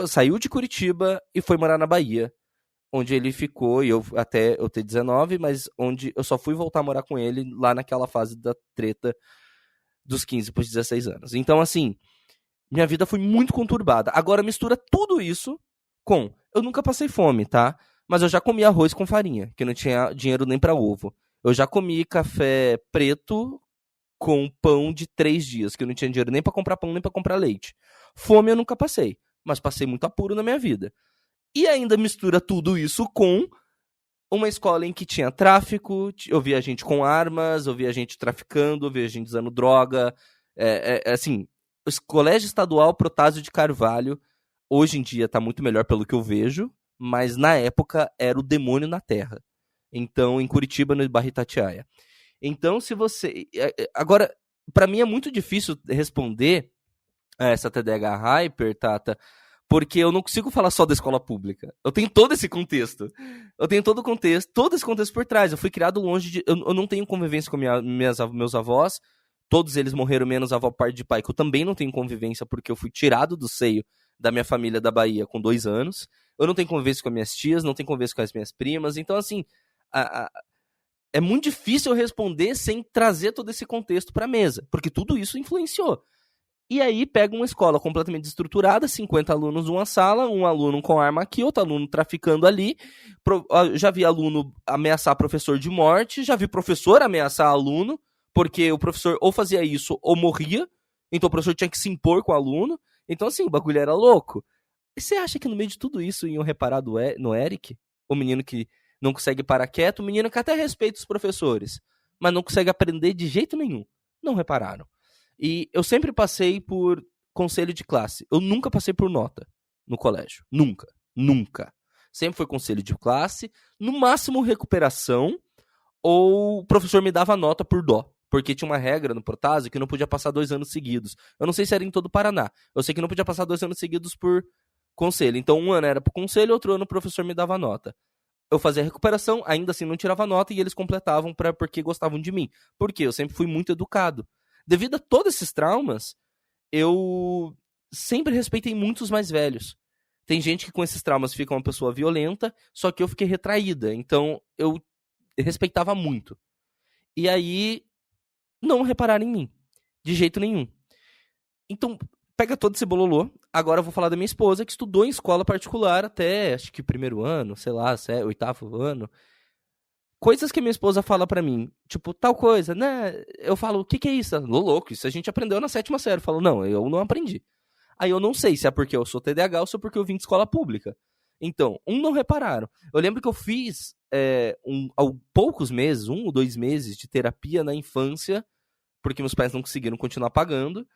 saiu de Curitiba e foi morar na Bahia, onde ele ficou, e até eu ter 19, mas onde eu só fui voltar a morar com ele lá naquela fase da treta dos 15 para os 16 anos. Então, assim, minha vida foi muito conturbada. Agora mistura tudo isso com... Eu nunca passei fome, tá? Mas eu já comi arroz com farinha, que não tinha dinheiro nem pra ovo. Eu já comi café preto com pão de 3 dias, que eu não tinha dinheiro nem pra comprar pão, nem pra comprar leite. Fome eu nunca passei, mas passei muito apuro na minha vida. E ainda mistura tudo isso com uma escola em que tinha tráfico, eu via gente com armas, eu via gente traficando, eu via gente usando droga, assim... O Colégio Estadual Protásio de Carvalho, hoje em dia tá muito melhor pelo que eu vejo, mas na época era o demônio na terra. Então, em Curitiba, no bairro Itatiaia. Então, se você... Agora, pra mim é muito difícil responder a essa TDAH Hyper, Tata, porque eu não consigo falar só da escola pública. Eu tenho todo esse contexto. Eu tenho todo esse contexto por trás. Eu fui criado longe de... Eu não tenho convivência com meus avós. Todos eles morreram, menos a avó parte de pai, que eu também não tenho convivência, porque eu fui tirado do seio da minha família da Bahia com 2 anos. Eu não tenho convivência com as minhas tias, não tenho convivência com as minhas primas. Então, assim, é muito difícil eu responder sem trazer todo esse contexto pra mesa, porque tudo isso influenciou. E aí pega uma escola completamente desestruturada, 50 alunos numa sala, um aluno com arma aqui, outro aluno traficando ali. Já vi aluno ameaçar professor de morte, já vi professor ameaçar aluno, porque o professor ou fazia isso ou morria, então o professor tinha que se impor com o aluno. Então, assim, o bagulho era louco. E você acha que no meio de tudo isso iam reparar no Eric? O menino que não consegue parar quieto, o menino que até respeita os professores, mas não consegue aprender de jeito nenhum. Não repararam. E eu sempre passei por conselho de classe. Eu nunca passei por nota no colégio. Nunca. Nunca. Sempre foi conselho de classe, no máximo recuperação, ou o professor me dava nota por dó. Porque tinha uma regra no Protásio que não podia passar 2 anos seguidos. Eu não sei se era em todo o Paraná. Eu sei que não podia passar 2 anos seguidos por conselho. Então, um ano era por conselho, outro ano o professor me dava nota. Eu fazia recuperação, ainda assim não tirava nota, e eles completavam porque gostavam de mim. Por quê? Eu sempre fui muito educado. Devido a todos esses traumas, eu sempre respeitei muito os mais velhos. Tem gente que com esses traumas fica uma pessoa violenta, só que eu fiquei retraída. Então, eu respeitava muito. E aí, não repararam em mim. De jeito nenhum. Então, pega todo esse bololô. Agora eu vou falar da minha esposa, que estudou em escola particular até, acho que 1º ano, sei lá, 8º ano. Coisas que minha esposa fala pra mim, tipo, tal coisa, né? Eu falo, o que é isso? Louco, isso a gente aprendeu na 7ª série. Eu falo, não, eu não aprendi. Aí eu não sei se é porque eu sou TDAH ou se é porque eu vim de escola pública. Então, não repararam. Eu lembro que eu fiz há poucos meses, 1 ou 2 meses de terapia na infância, porque meus pais não conseguiram continuar pagando.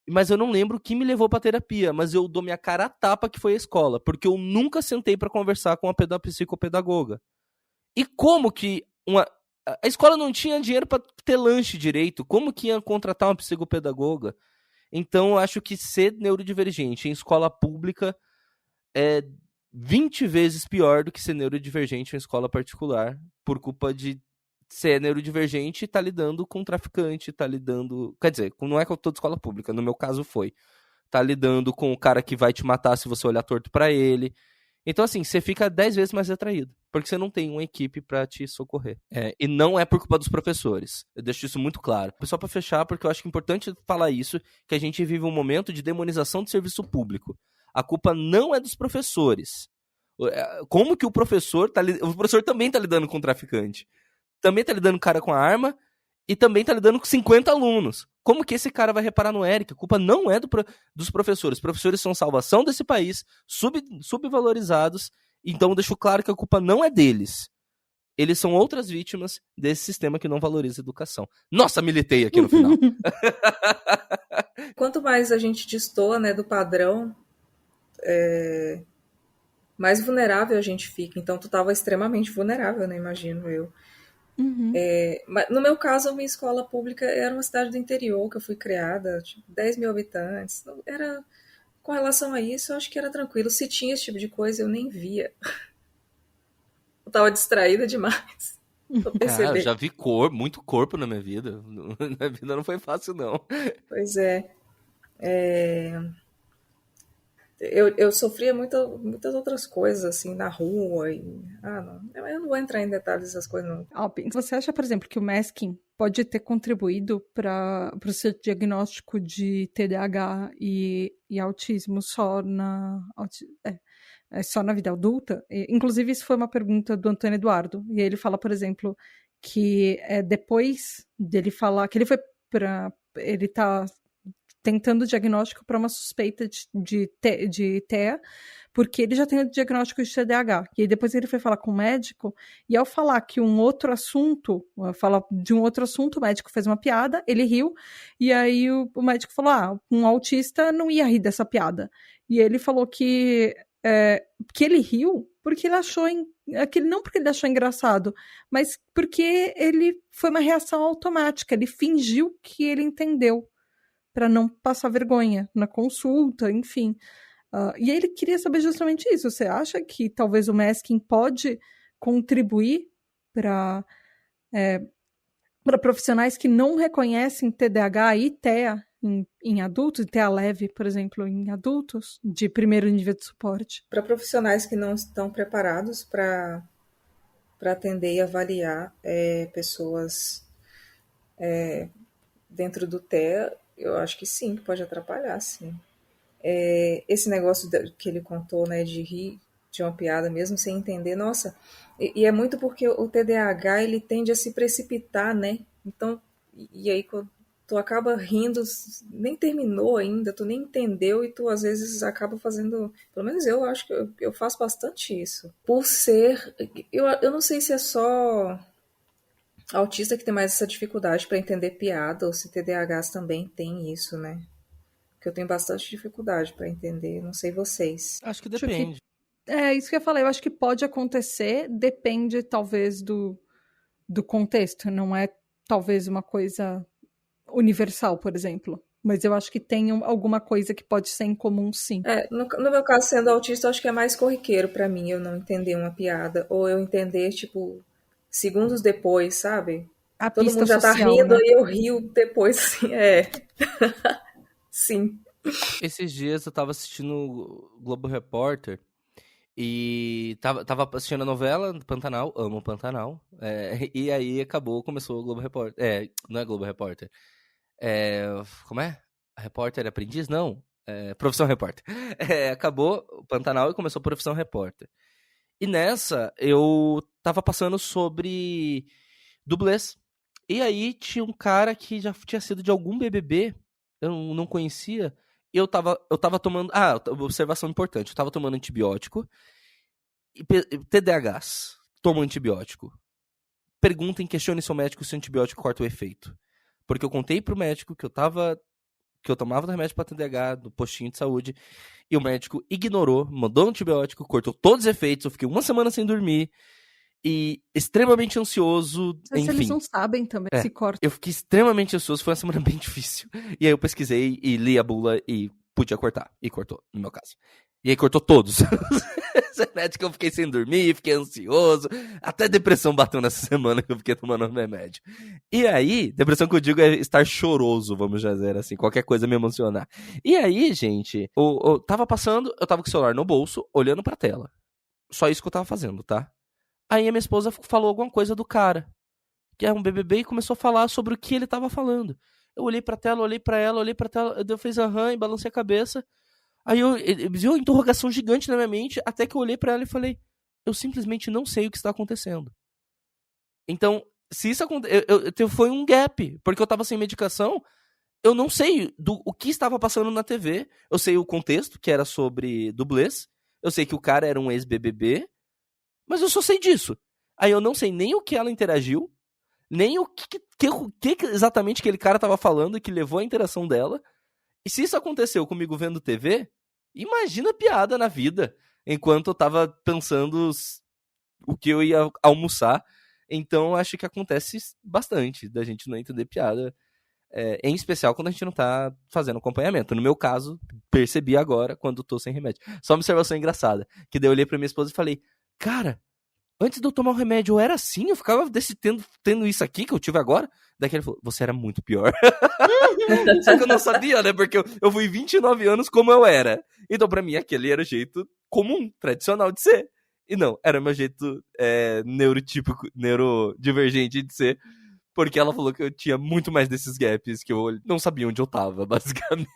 Mas eu não lembro o que me levou pra terapia, mas eu dou minha cara a tapa que foi a escola, porque eu nunca sentei pra conversar com a psicopedagoga. E como que a escola não tinha dinheiro pra ter lanche direito? Como que ia contratar uma psicopedagoga? Então, eu acho que ser neurodivergente em escola pública é 20 vezes pior do que ser neurodivergente em escola particular, por culpa de ser neurodivergente e tá lidando com traficante, tá lidando... Quer dizer, não é com toda escola pública, no meu caso foi. Tá lidando com o cara que vai te matar se você olhar torto pra ele. Então, assim, você fica 10 vezes mais retraído, porque você não tem uma equipe pra te socorrer. E não é por culpa dos professores. Eu deixo isso muito claro. Só pra fechar, porque eu acho que é importante falar isso, que a gente vive um momento de demonização do serviço público. A culpa não é dos professores. Como que o professor também tá lidando com o traficante? Também tá lidando com o cara com a arma e também tá lidando com 50 alunos. Como que esse cara vai reparar no Eric? A culpa não é dos professores. Os professores são salvação desse país, subvalorizados. Então eu deixo claro que a culpa não é deles. Eles são outras vítimas desse sistema que não valoriza a educação. Nossa, militei aqui no final.
Quanto mais a gente destoa, né, do padrão, mais vulnerável a gente fica. Então tu estava extremamente vulnerável, né, imagino eu.
Uhum.
Mas no meu caso, a minha escola pública era uma cidade do interior que eu fui criada, tipo, 10 mil habitantes. Com relação a isso, eu acho que era tranquilo. Se tinha esse tipo de coisa, eu nem via. Eu estava distraída demais pra perceber.
Cara, eu já vi muito corpo na minha vida. Na vida não foi fácil, não.
Pois é. Eu sofria muitas outras coisas, assim, na rua. Não. Eu não vou entrar em detalhes dessas coisas, não.
Alpin, você acha, por exemplo, que o masking pode ter contribuído para o seu diagnóstico de TDAH e autismo só só na vida adulta? Inclusive, isso foi uma pergunta do Antônio Eduardo. E ele fala, por exemplo, que depois dele falar que ele foi ele tá tentando diagnóstico para uma suspeita de TEA, porque ele já tem o diagnóstico de TDAH. E aí depois ele foi falar com o médico, e ao falar que falar de um outro assunto, o médico fez uma piada, ele riu, e aí o médico falou, um autista não ia rir dessa piada. E ele falou que ele riu porque ele achou, não porque ele achou engraçado, mas porque ele foi uma reação automática, ele fingiu que ele entendeu, para não passar vergonha na consulta, enfim. E ele queria saber justamente isso. Você acha que talvez o masking pode contribuir para profissionais que não reconhecem TDAH e TEA em adultos, TEA leve, por exemplo, em adultos, de primeiro nível de suporte?
Para profissionais que não estão preparados para atender e avaliar pessoas dentro do TEA, eu acho que sim, que pode atrapalhar, sim. Esse negócio que ele contou, né, de rir de uma piada mesmo sem entender, nossa, e é muito porque o TDAH, ele tende a se precipitar, né, então, e aí quando tu acaba rindo, nem terminou ainda, tu nem entendeu e tu às vezes acaba fazendo, pelo menos eu acho que eu faço bastante isso, por ser, eu não sei se é só autista que tem mais essa dificuldade para entender piada, ou se TDAHs também tem isso, né? Porque eu tenho bastante dificuldade para entender, não sei vocês.
Acho que depende.
Isso que eu falei, eu acho que pode acontecer, depende talvez do contexto, não é talvez uma coisa universal, por exemplo. Mas eu acho que tem alguma coisa que pode ser em comum, sim.
No meu caso, sendo autista, eu acho que é mais corriqueiro para mim eu não entender uma piada, ou eu entender, tipo, segundos depois, sabe? Todo mundo já tá rindo, né? E eu rio depois, assim, Sim.
Esses dias eu tava assistindo o Globo Repórter e tava assistindo a novela Pantanal, amo Pantanal, e aí começou o Globo Repórter, não é Globo Repórter, como é? A Repórter Aprendiz? Não, Profissão Repórter. Acabou o Pantanal e começou a Profissão Repórter. E nessa, eu tava passando sobre dublês. E aí tinha um cara que já tinha sido de algum BBB, eu não conhecia, e eu tava tomando... observação importante, eu tava tomando antibiótico, e TDAHs, tomam antibiótico. Perguntem, questionem seu médico se o antibiótico corta o efeito. Porque eu contei pro médico que eu tomava remédio pra TDAH no postinho de saúde, e o médico ignorou, mandou antibiótico, cortou todos os efeitos, eu fiquei uma semana sem dormir, e extremamente ansioso, enfim.
Eles não sabem também se corta.
Eu fiquei extremamente ansioso, foi uma semana bem difícil. E aí eu pesquisei e li a bula e podia cortar. E cortou, no meu caso. E aí cortou todos. Que eu fiquei sem dormir, fiquei ansioso. Até depressão bateu nessa semana que eu fiquei tomando remédio. E aí, depressão que eu digo é estar choroso, vamos dizer assim. Qualquer coisa me emocionar. E aí, gente, eu tava passando, eu tava com o celular no bolso, olhando pra tela. Só isso que eu tava fazendo, tá? Aí a minha esposa falou alguma coisa do cara, que é um BBB, e começou a falar sobre o que ele tava falando. Eu olhei pra tela, olhei pra ela, eu fiz e balancei a cabeça. Aí viu uma interrogação gigante na minha mente, até que eu olhei pra ela e falei, eu simplesmente não sei o que está acontecendo. Então, se isso aconteceu, foi um gap, porque eu tava sem medicação, eu não sei o que estava passando na TV, eu sei o contexto, que era sobre dublês, eu sei que o cara era um ex-BBB, mas eu só sei disso. Aí eu não sei nem o que ela interagiu, nem o que exatamente aquele cara tava falando que levou a interação dela. E se isso aconteceu comigo vendo TV, imagina a piada na vida, enquanto eu tava pensando o que eu ia almoçar. Então acho que acontece bastante da gente não entender piada, em especial quando a gente não tá fazendo acompanhamento. No meu caso, percebi agora quando tô sem remédio. Só uma observação engraçada, que daí eu olhei pra minha esposa e falei, cara, antes de eu tomar o remédio eu era assim, eu ficava tendo isso aqui que eu tive agora. Daí ele falou, você era muito pior. Só que eu não sabia, né? Porque eu fui 29 anos como eu era. Então pra mim aquele era o jeito comum, tradicional de ser. E não, era o meu jeito neurotípico, neurodivergente de ser. Porque ela falou que eu tinha muito mais desses gaps, que eu não sabia onde eu tava, basicamente.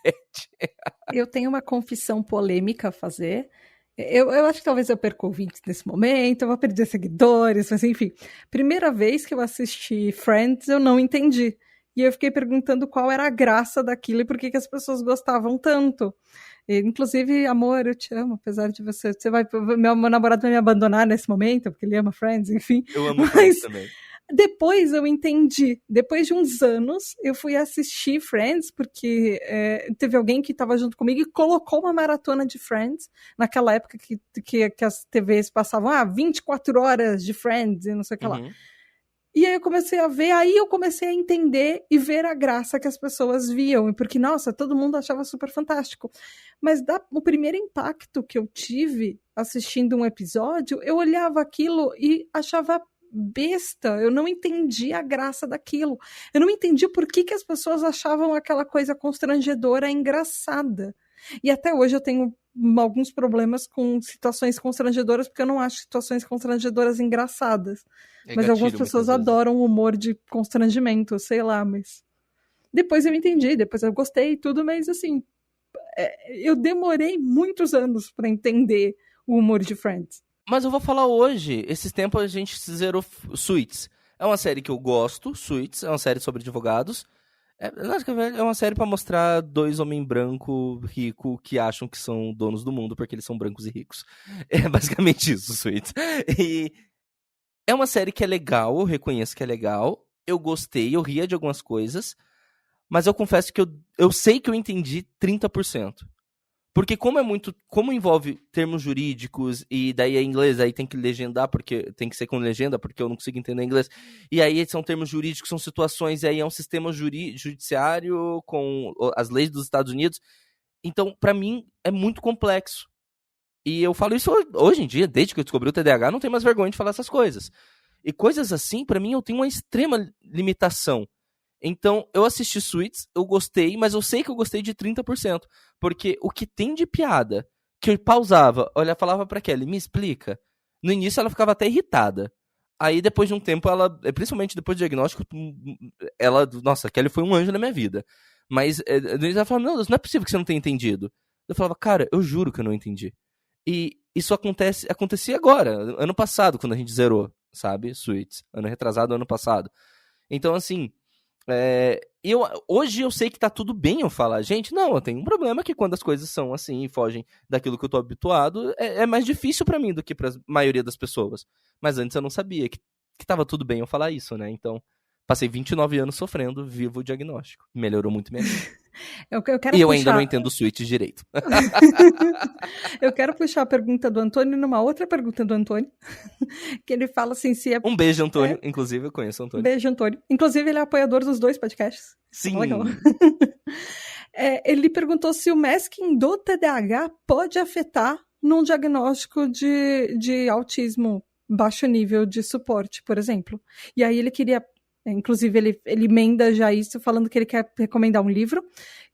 Eu tenho uma confissão polêmica a fazer. Eu acho que talvez eu perca ouvintes nesse momento, eu vou perder seguidores, mas enfim. Primeira vez que eu assisti Friends, eu não entendi E eu fiquei perguntando qual era a graça daquilo e por que as pessoas gostavam tanto. E, inclusive, amor, eu te amo, apesar de você vai, meu namorado vai me abandonar nesse momento, porque ele ama Friends, enfim.
Eu amo Friends também.
Depois eu entendi, depois de uns anos, eu fui assistir Friends, porque teve alguém que estava junto comigo e colocou uma maratona de Friends, naquela época que as TVs passavam 24 horas de Friends e não sei o que lá. E aí eu comecei a ver, aí eu comecei a entender e ver a graça que as pessoas viam, porque, nossa, todo mundo achava super fantástico. Mas o primeiro impacto que eu tive assistindo um episódio, eu olhava aquilo e achava besta, eu não entendi a graça daquilo. Eu não entendi por que as pessoas achavam aquela coisa constrangedora engraçada. E até hoje eu tenho alguns problemas com situações constrangedoras, porque eu não acho situações constrangedoras engraçadas. Mas algumas pessoas adoram o humor de constrangimento, sei lá, mas... Depois eu entendi, depois eu gostei e tudo, mas assim, eu demorei muitos anos pra entender o humor de Friends.
Mas eu vou falar hoje, esses tempos a gente zerou Suits. É uma série que eu gosto, Suits, é uma série sobre advogados. É uma série pra mostrar dois homens brancos ricos que acham que são donos do mundo porque eles são brancos e ricos. É basicamente isso, Suits. E é uma série que é legal, eu reconheço que é legal. Eu gostei, eu ria de algumas coisas. Mas eu confesso que eu sei que eu entendi 30%. Porque como envolve termos jurídicos, e daí é inglês, aí tem que legendar, porque tem que ser com legenda, porque eu não consigo entender inglês. E aí são termos jurídicos, são situações, e aí é um sistema judiciário com as leis dos Estados Unidos. Então, pra mim, é muito complexo. E eu falo isso hoje em dia, desde que eu descobri o TDAH, não tenho mais vergonha de falar essas coisas. E coisas assim, pra mim, eu tenho uma extrema limitação. Então, eu assisti Suits, eu gostei, mas eu sei que eu gostei de 30%. Porque o que tem de piada, que eu pausava, olha, falava pra Kelly, me explica. No início ela ficava até irritada. Aí, depois de um tempo, ela, principalmente depois do diagnóstico, nossa, a Kelly foi um anjo na minha vida. Mas, no início ela falava, não é possível que você não tenha entendido. Eu falava, cara, eu juro que eu não entendi. E isso acontecia agora, ano passado, quando a gente zerou, sabe, Suits. Ano retrasado, ano passado. Então, assim... hoje eu sei que tá tudo bem eu falar, gente, não, eu tenho um problema que quando as coisas são assim e fogem daquilo que eu tô habituado, é mais difícil pra mim do que pra maioria das pessoas. Mas antes eu não sabia que tava tudo bem eu falar isso, né? Então, passei 29 anos sofrendo, vivo o diagnóstico. Melhorou muito minha vida.
E
eu ainda não entendo o Switch direito.
Eu quero puxar a pergunta do Antônio numa outra pergunta do Antônio. Que ele fala assim, se é...
Um beijo, Antônio. Inclusive, eu conheço o Antônio.
Beijo, Antônio. Inclusive, ele é apoiador dos 2 podcasts.
Sim.
Legal. Ele perguntou se o masking do TDAH pode afetar num diagnóstico de autismo baixo nível de suporte, por exemplo. E aí ele queria... Inclusive, ele emenda já isso, falando que ele quer recomendar um livro,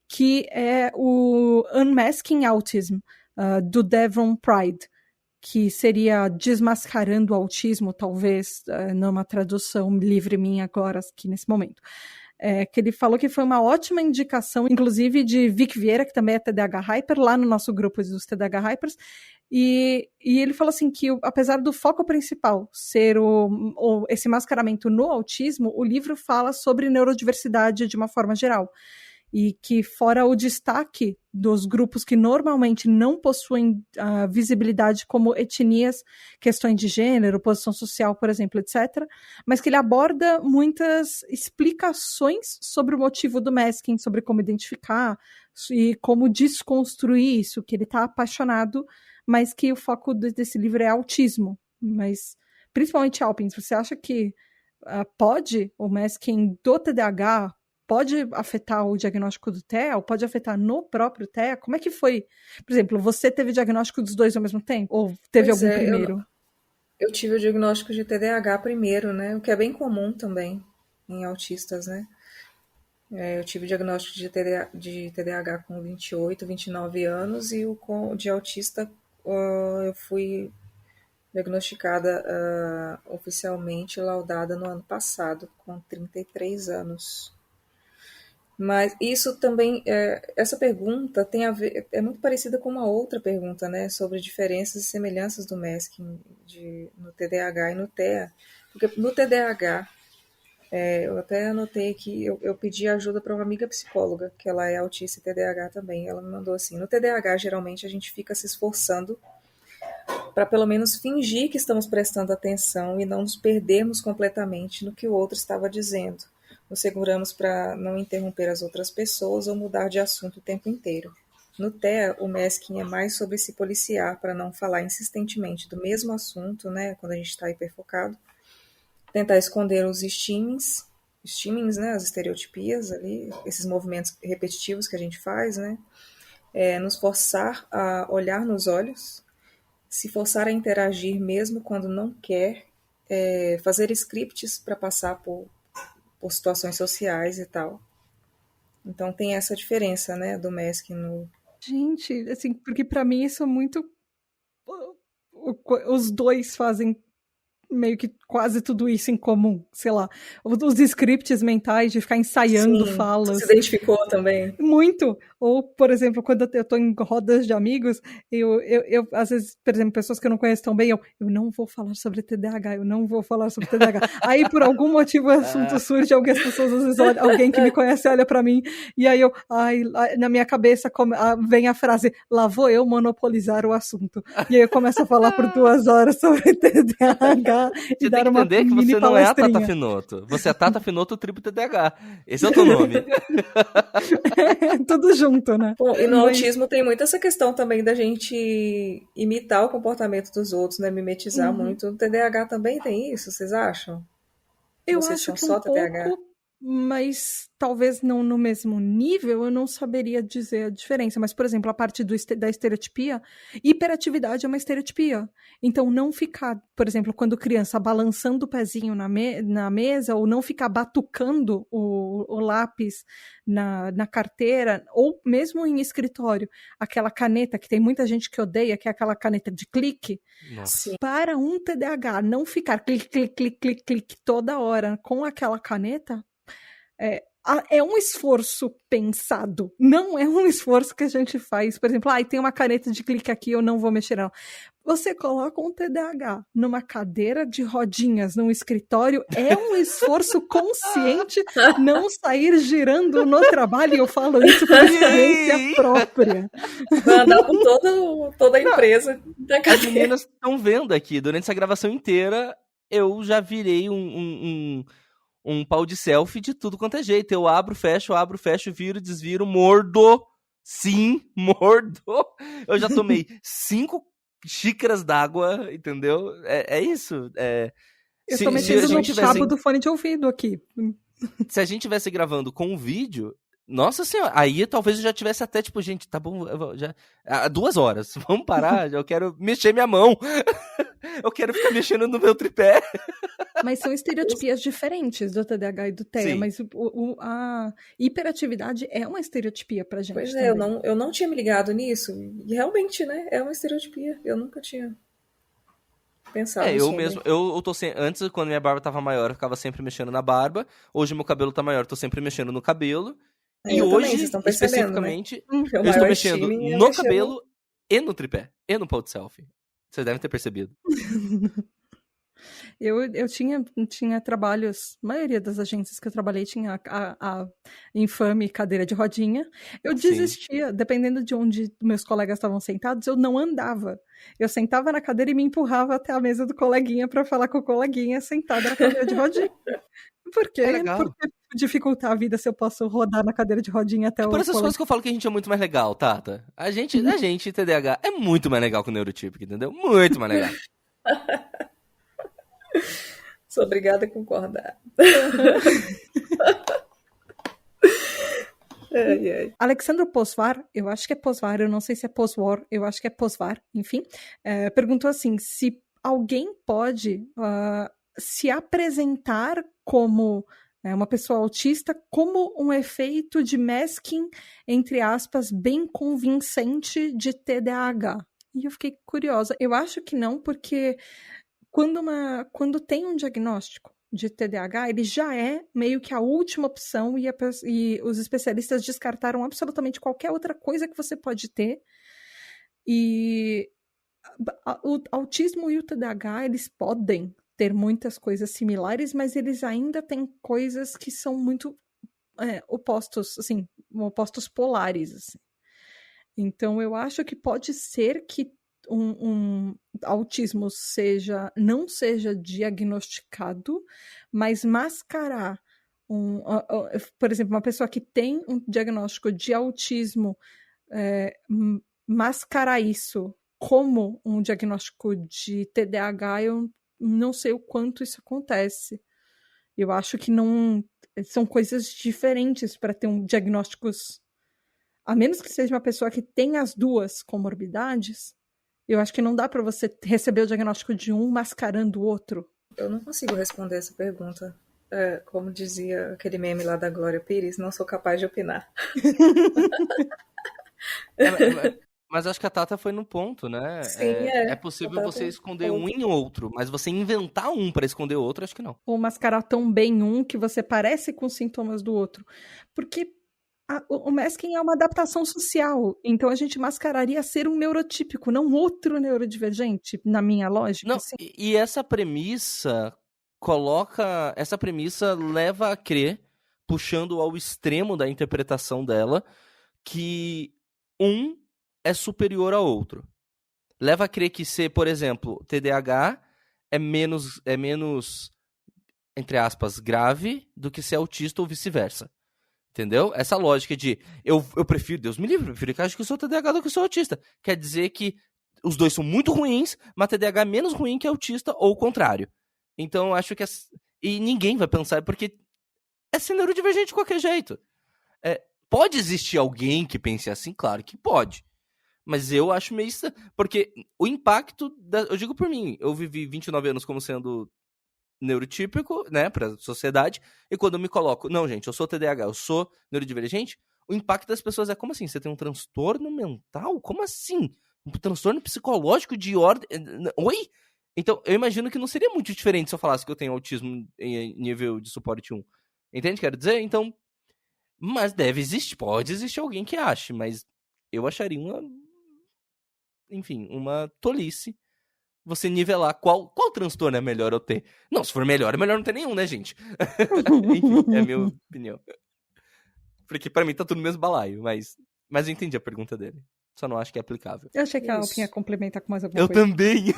que é o Unmasking Autism, do Devon Pride, que seria Desmascarando o Autismo, talvez, numa tradução livre minha agora, aqui nesse momento. Que ele falou que foi uma ótima indicação, inclusive de Vic Vieira, que também é TDAH Hyper, lá no nosso grupo dos TDAH Hypers, e ele falou assim que, apesar do foco principal ser esse mascaramento no autismo, o livro fala sobre neurodiversidade de uma forma geral. E que, fora o destaque dos grupos que normalmente não possuem visibilidade, como etnias, questões de gênero, posição social, por exemplo, etc., mas que ele aborda muitas explicações sobre o motivo do masking, sobre como identificar e como desconstruir isso, que ele está apaixonado, mas que o foco desse livro é autismo. Mas, principalmente, Alpins, você acha que pode o masking do TDAH pode afetar o diagnóstico do TEA, ou pode afetar no próprio TEA? Como é que foi? Por exemplo, você teve diagnóstico dos 2 ao mesmo tempo? Ou teve algum primeiro?
Eu tive o diagnóstico de TDAH primeiro, né? O que é bem comum também em autistas, né? Eu tive o diagnóstico de TDAH com 28, 29 anos e de autista eu fui diagnosticada oficialmente, laudada no ano passado, com 33 anos. Mas isso também, essa pergunta tem a ver, é muito parecida com uma outra pergunta, né, sobre diferenças e semelhanças do masking no TDAH e no TEA. Porque no TDAH, Eu até anotei que eu pedi ajuda para uma amiga psicóloga, que ela é autista e TDAH também. Ela me mandou assim: no TDAH, geralmente a gente fica se esforçando para pelo menos fingir que estamos prestando atenção e não nos perdermos completamente no que o outro estava dizendo. Nos seguramos para não interromper as outras pessoas ou mudar de assunto o tempo inteiro. No TEA, o masking é mais sobre se policiar para não falar insistentemente do mesmo assunto, né, quando a gente está hiperfocado. Tentar esconder os stimmings, né, as estereotipias ali, esses movimentos repetitivos que a gente faz, né, nos forçar a olhar nos olhos, se forçar a interagir mesmo quando não quer, fazer scripts para passar por situações sociais e tal. Então tem essa diferença, né, do masking no...
Gente, assim, porque pra mim isso é muito... Os dois fazem meio que quase tudo isso em comum, sei lá. Os scripts mentais de ficar ensaiando
Sim,
falas.
você se identificou também?
Muito. Ou, por exemplo, quando eu tô em rodas de amigos, eu às vezes, por exemplo, pessoas que eu não conheço tão bem, eu não vou falar sobre TDAH, eu não vou falar sobre TDAH. Aí, por algum motivo, o assunto surge, algumas pessoas, às vezes, alguém que me conhece olha pra mim, e aí na minha cabeça vem a frase, lá vou eu monopolizar o assunto. E aí eu começo a falar por 2 horas sobre TDAH e
Você
dar
tem que
uma
entender que
mini
você não é a
palestrinha.
Tata Finoto. Você é a Tata Finoto tribo TDAH. Esse é o teu nome.
Tudo junto, né?
Bom, e no autismo tem muito essa questão também da gente imitar o comportamento dos outros, né? Mimetizar muito. No TDAH também tem isso, vocês acham?
Eu
Vocês
acho
são
que
só
um
TDAH?
pouco, mas talvez não no mesmo nível, eu não saberia dizer a diferença. Mas, por exemplo, a parte da estereotipia, hiperatividade é uma estereotipia. Então, não ficar, por exemplo, quando criança, balançando o pezinho na mesa, ou não ficar batucando o lápis na carteira, ou mesmo em escritório, aquela caneta que tem muita gente que odeia, que é aquela caneta de clique.
Nossa.
Sim.
Para um TDAH não ficar clique, clique, clique, clique, clique toda hora com aquela caneta, é um esforço pensado, não é um esforço que a gente faz. Por exemplo, tem uma caneta de clique aqui, eu não vou mexer nela. Você coloca um TDAH numa cadeira de rodinhas, num escritório, é um esforço consciente não sair girando no trabalho, e eu falo isso por experiência própria.
Vai andar por toda a empresa da
As
cadeira.
meninas estão vendo aqui, durante essa gravação inteira, eu já virei um pau de selfie de tudo quanto é jeito. Eu abro, fecho, viro, desviro, mordo. Sim, mordo. Eu já tomei 5 xícaras d'água, entendeu? É isso.
Eu tô mexendo no cabo do fone de ouvido aqui.
Se a gente tivesse gravando com um vídeo, nossa senhora, aí talvez eu já tivesse até, tipo, gente, tá bom, já 2 horas, vamos parar, eu quero mexer minha mão. Eu quero ficar mexendo no meu tripé.
Mas são estereotipias diferentes do TDAH e do TEA,
Sim.
mas a hiperatividade é uma estereotipia pra gente.
Pois
também.
eu não tinha me ligado nisso. E realmente, né? É uma estereotipia. Eu nunca tinha pensado
Eu
sobre.
mesmo, eu tô sempre, antes, quando minha barba tava maior, eu ficava sempre mexendo na barba. Hoje meu cabelo tá maior, eu tô sempre mexendo no cabelo. E
Eu também,
hoje,
vocês estão percebendo,
especificamente,
né?
eu estou mexendo no cabelo e no tripé. E no pau de selfie. Vocês devem ter percebido.
Eu tinha trabalhos, a maioria das agências que eu trabalhei tinha a infame cadeira de rodinha. Eu desistia, dependendo de onde meus colegas estavam sentados, eu não andava. Eu sentava na cadeira e me empurrava até a mesa do coleguinha para falar com o coleguinha sentada na cadeira de rodinha. Por quê? Porque dificultar a vida se eu posso rodar na cadeira de rodinha até o
por essas coisas que eu falo que a gente é muito mais legal, Tata. A gente, TDAH, é muito mais legal que o neurotípico, entendeu? Muito mais legal.
Sou obrigada a concordar.
Alexandro Posvar, eu acho que é Posvar, eu não sei se é Poswar, eu acho que é Posvar, enfim, perguntou assim, se alguém pode se apresentar como uma pessoa autista como um efeito de masking, entre aspas, bem convincente de TDAH. E eu fiquei curiosa. Eu acho que não, porque quando tem um diagnóstico de TDAH, ele já é meio que a última opção e os especialistas descartaram absolutamente qualquer outra coisa que você pode ter. E o autismo e o TDAH, eles podem ter muitas coisas similares, mas eles ainda têm coisas que são muito opostos, assim, opostos polares, assim. Então, eu acho que pode ser que um autismo não seja diagnosticado, mas mascarar por exemplo, uma pessoa que tem um diagnóstico de autismo, mascarar isso como um diagnóstico de TDAH, eu não sei o quanto isso acontece. Eu acho que não são coisas diferentes para ter diagnósticos, a menos que seja uma pessoa que tem as duas comorbidades. Eu acho que não dá para você receber o diagnóstico de um mascarando o outro.
Eu não consigo responder essa pergunta. Como dizia aquele meme lá da Glória Pires, não sou capaz de opinar.
Mas acho que a Tata foi no ponto, né?
Sim,
é possível você esconder um em outro, mas você inventar um pra esconder outro, acho que não.
Ou mascarar tão bem um que você parece com os sintomas do outro. Porque o masking é uma adaptação social, então a gente mascararia ser um neurotípico, não outro neurodivergente, na minha lógica.
Não,
assim.
E essa premissa leva a crer, puxando ao extremo da interpretação dela, que um é superior ao outro. Leva a crer que ser, por exemplo, TDAH é menos, entre aspas, grave do que ser autista ou vice-versa. Entendeu? Essa lógica de eu prefiro, Deus me livre, eu prefiro que acho que eu sou TDAH do que eu sou autista. Quer dizer que os dois são muito ruins, mas TDAH é menos ruim que autista ou o contrário. Então eu acho que e ninguém vai pensar, porque é ser neurodivergente de qualquer jeito. Pode existir alguém que pense assim? Claro que pode. Mas eu acho meio... Porque o impacto... Eu digo por mim, eu vivi 29 anos como sendo neurotípico, né, pra sociedade, e quando eu me coloco, não, gente, eu sou TDAH, eu sou neurodivergente, o impacto das pessoas é como assim? Você tem um transtorno mental? Como assim? Um transtorno psicológico de ordem... Oi? Então, eu imagino que não seria muito diferente se eu falasse que eu tenho autismo em nível de suporte 1. Entende? Quero dizer? Então... Mas pode existir alguém que ache, mas eu acharia uma tolice você nivelar qual transtorno é melhor eu ter. Não, se for melhor, é melhor não ter nenhum, né, gente? Enfim, é a minha opinião. Porque pra mim tá tudo no mesmo balaio, mas eu entendi a pergunta dele. Só não acho que é aplicável.
Eu achei que a Alpin ia complementar com mais alguma
coisa. Eu também!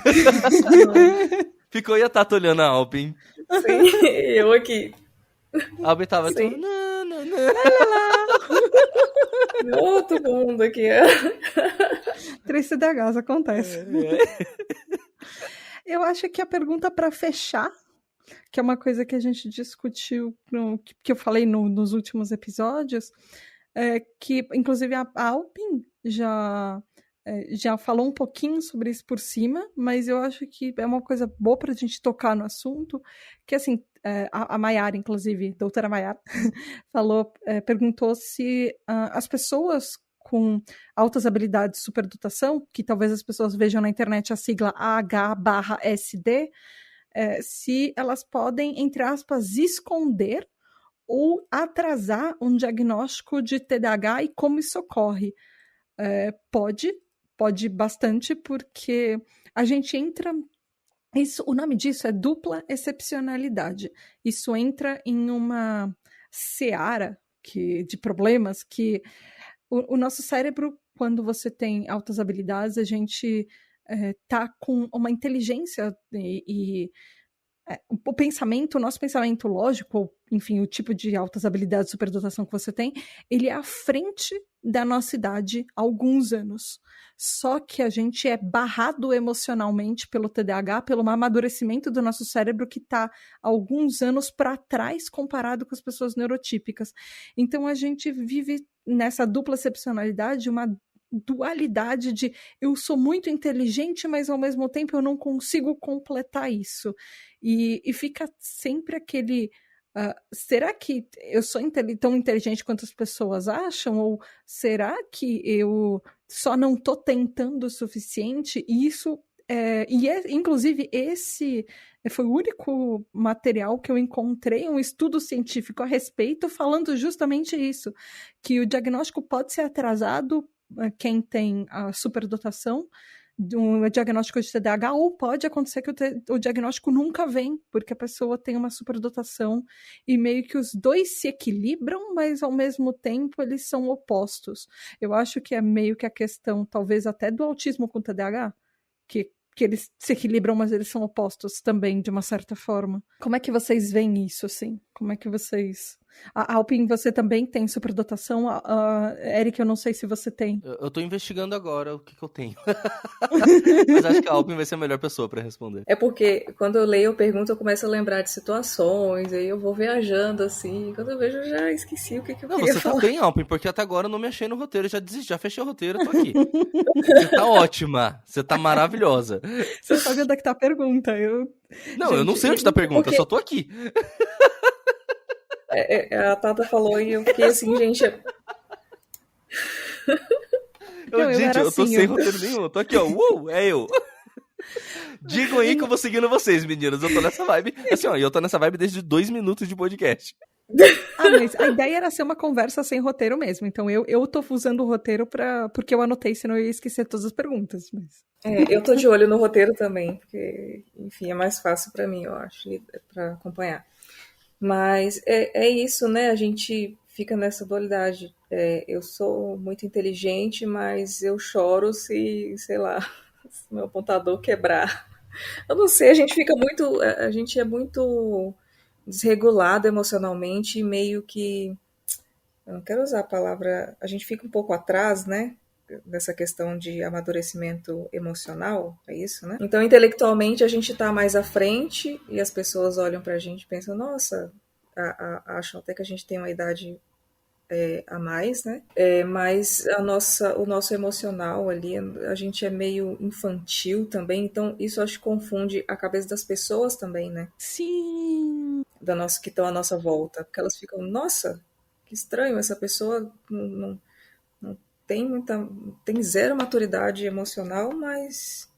Ficou e a Tata olhando a Alpin.
Sim, eu aqui.
A Alpin tava
Sim.
tipo...
Outro mundo aqui.
3 TDAHs acontece. Eu acho que a pergunta para fechar, que é uma coisa que a gente discutiu, que eu falei nos últimos episódios, que inclusive a Alpin já falou um pouquinho sobre isso por cima, mas eu acho que é uma coisa boa para a gente tocar no assunto, que assim, a Maiara, inclusive, doutora Maiara, perguntou se as pessoas com altas habilidades de superdotação, que talvez as pessoas vejam na internet a sigla AH/SD, se elas podem, entre aspas, esconder ou atrasar um diagnóstico de TDAH e como isso ocorre. Pode bastante, porque a gente entra... o nome disso é dupla excepcionalidade. Isso entra em uma seara de problemas que o nosso cérebro, quando você tem altas habilidades, a gente tá com uma inteligência o nosso pensamento lógico, enfim, o tipo de altas habilidades de superdotação que você tem, ele é à frente da nossa idade há alguns anos. Só que a gente é barrado emocionalmente pelo TDAH, pelo amadurecimento do nosso cérebro que está alguns anos para trás comparado com as pessoas neurotípicas. Então a gente vive nessa dupla excepcionalidade, uma dualidade de eu sou muito inteligente, mas ao mesmo tempo eu não consigo completar isso. E fica sempre aquele... será que eu sou tão inteligente quanto as pessoas acham? Ou será que eu só não estou tentando o suficiente? E isso... inclusive, esse foi o único material que eu encontrei, um estudo científico a respeito, falando justamente isso, que o diagnóstico pode ser atrasado quem tem a superdotação um diagnóstico de TDAH, ou pode acontecer que o diagnóstico nunca vem, porque a pessoa tem uma superdotação e meio que os dois se equilibram, mas ao mesmo tempo eles são opostos. Eu acho que é meio que a questão, talvez até do autismo com TDAH, que eles se equilibram, mas eles são opostos também, de uma certa forma. Como é que vocês veem isso, assim? Como é que vocês... A Alpin, você também tem superdotação? Eric, eu não sei se você tem.
Eu tô investigando agora o que eu tenho. Mas acho que a Alpin vai ser a melhor pessoa pra responder.
É porque quando eu leio a pergunta, eu começo a lembrar de situações, aí eu vou viajando assim, quando eu vejo eu já esqueci o que eu queria falar.
Você tá bem, Alpin, porque até agora eu não me achei no roteiro, já desisti, já fechei o roteiro, tô aqui. Você tá ótima, você tá maravilhosa.
Você sabe onde é que tá a pergunta,
Não, eu não sei onde tá a pergunta, eu só tô aqui.
A Tata falou e eu fiquei assim, gente...
Eu tô sem roteiro nenhum, eu tô aqui, ó, é eu. Digam aí que eu vou seguindo vocês, meninas, eu tô nessa vibe, assim, ó, eu tô nessa vibe desde 2 minutos de podcast.
Mas a ideia era ser uma conversa sem roteiro mesmo, então eu tô usando o roteiro porque eu anotei, senão eu ia esquecer todas as perguntas. Mas...
eu tô de olho no roteiro também, porque, enfim, é mais fácil pra mim, eu acho, pra acompanhar. Mas é isso, né? A gente fica nessa dualidade. Eu sou muito inteligente, mas eu choro se, sei lá, se meu apontador quebrar. Eu não sei, a gente é muito desregulado emocionalmente e meio que, eu não quero usar a palavra, a gente fica um pouco atrás, né? Dessa questão de amadurecimento emocional, é isso, né? Então, intelectualmente, a gente tá mais à frente e as pessoas olham pra gente e pensam, nossa, acham até que a gente tem uma idade a mais, né? Mas o nosso emocional ali, a gente é meio infantil também, então isso acho que confunde a cabeça das pessoas também, né?
Sim!
Que estão à nossa volta, porque elas ficam, nossa, que estranho, essa pessoa não tem zero maturidade emocional, mas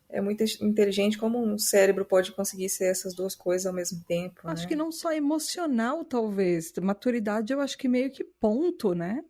é muito inteligente. Como um cérebro pode conseguir ser essas duas coisas ao mesmo tempo?
Acho que não só emocional, talvez. Maturidade, eu acho que meio que ponto, né?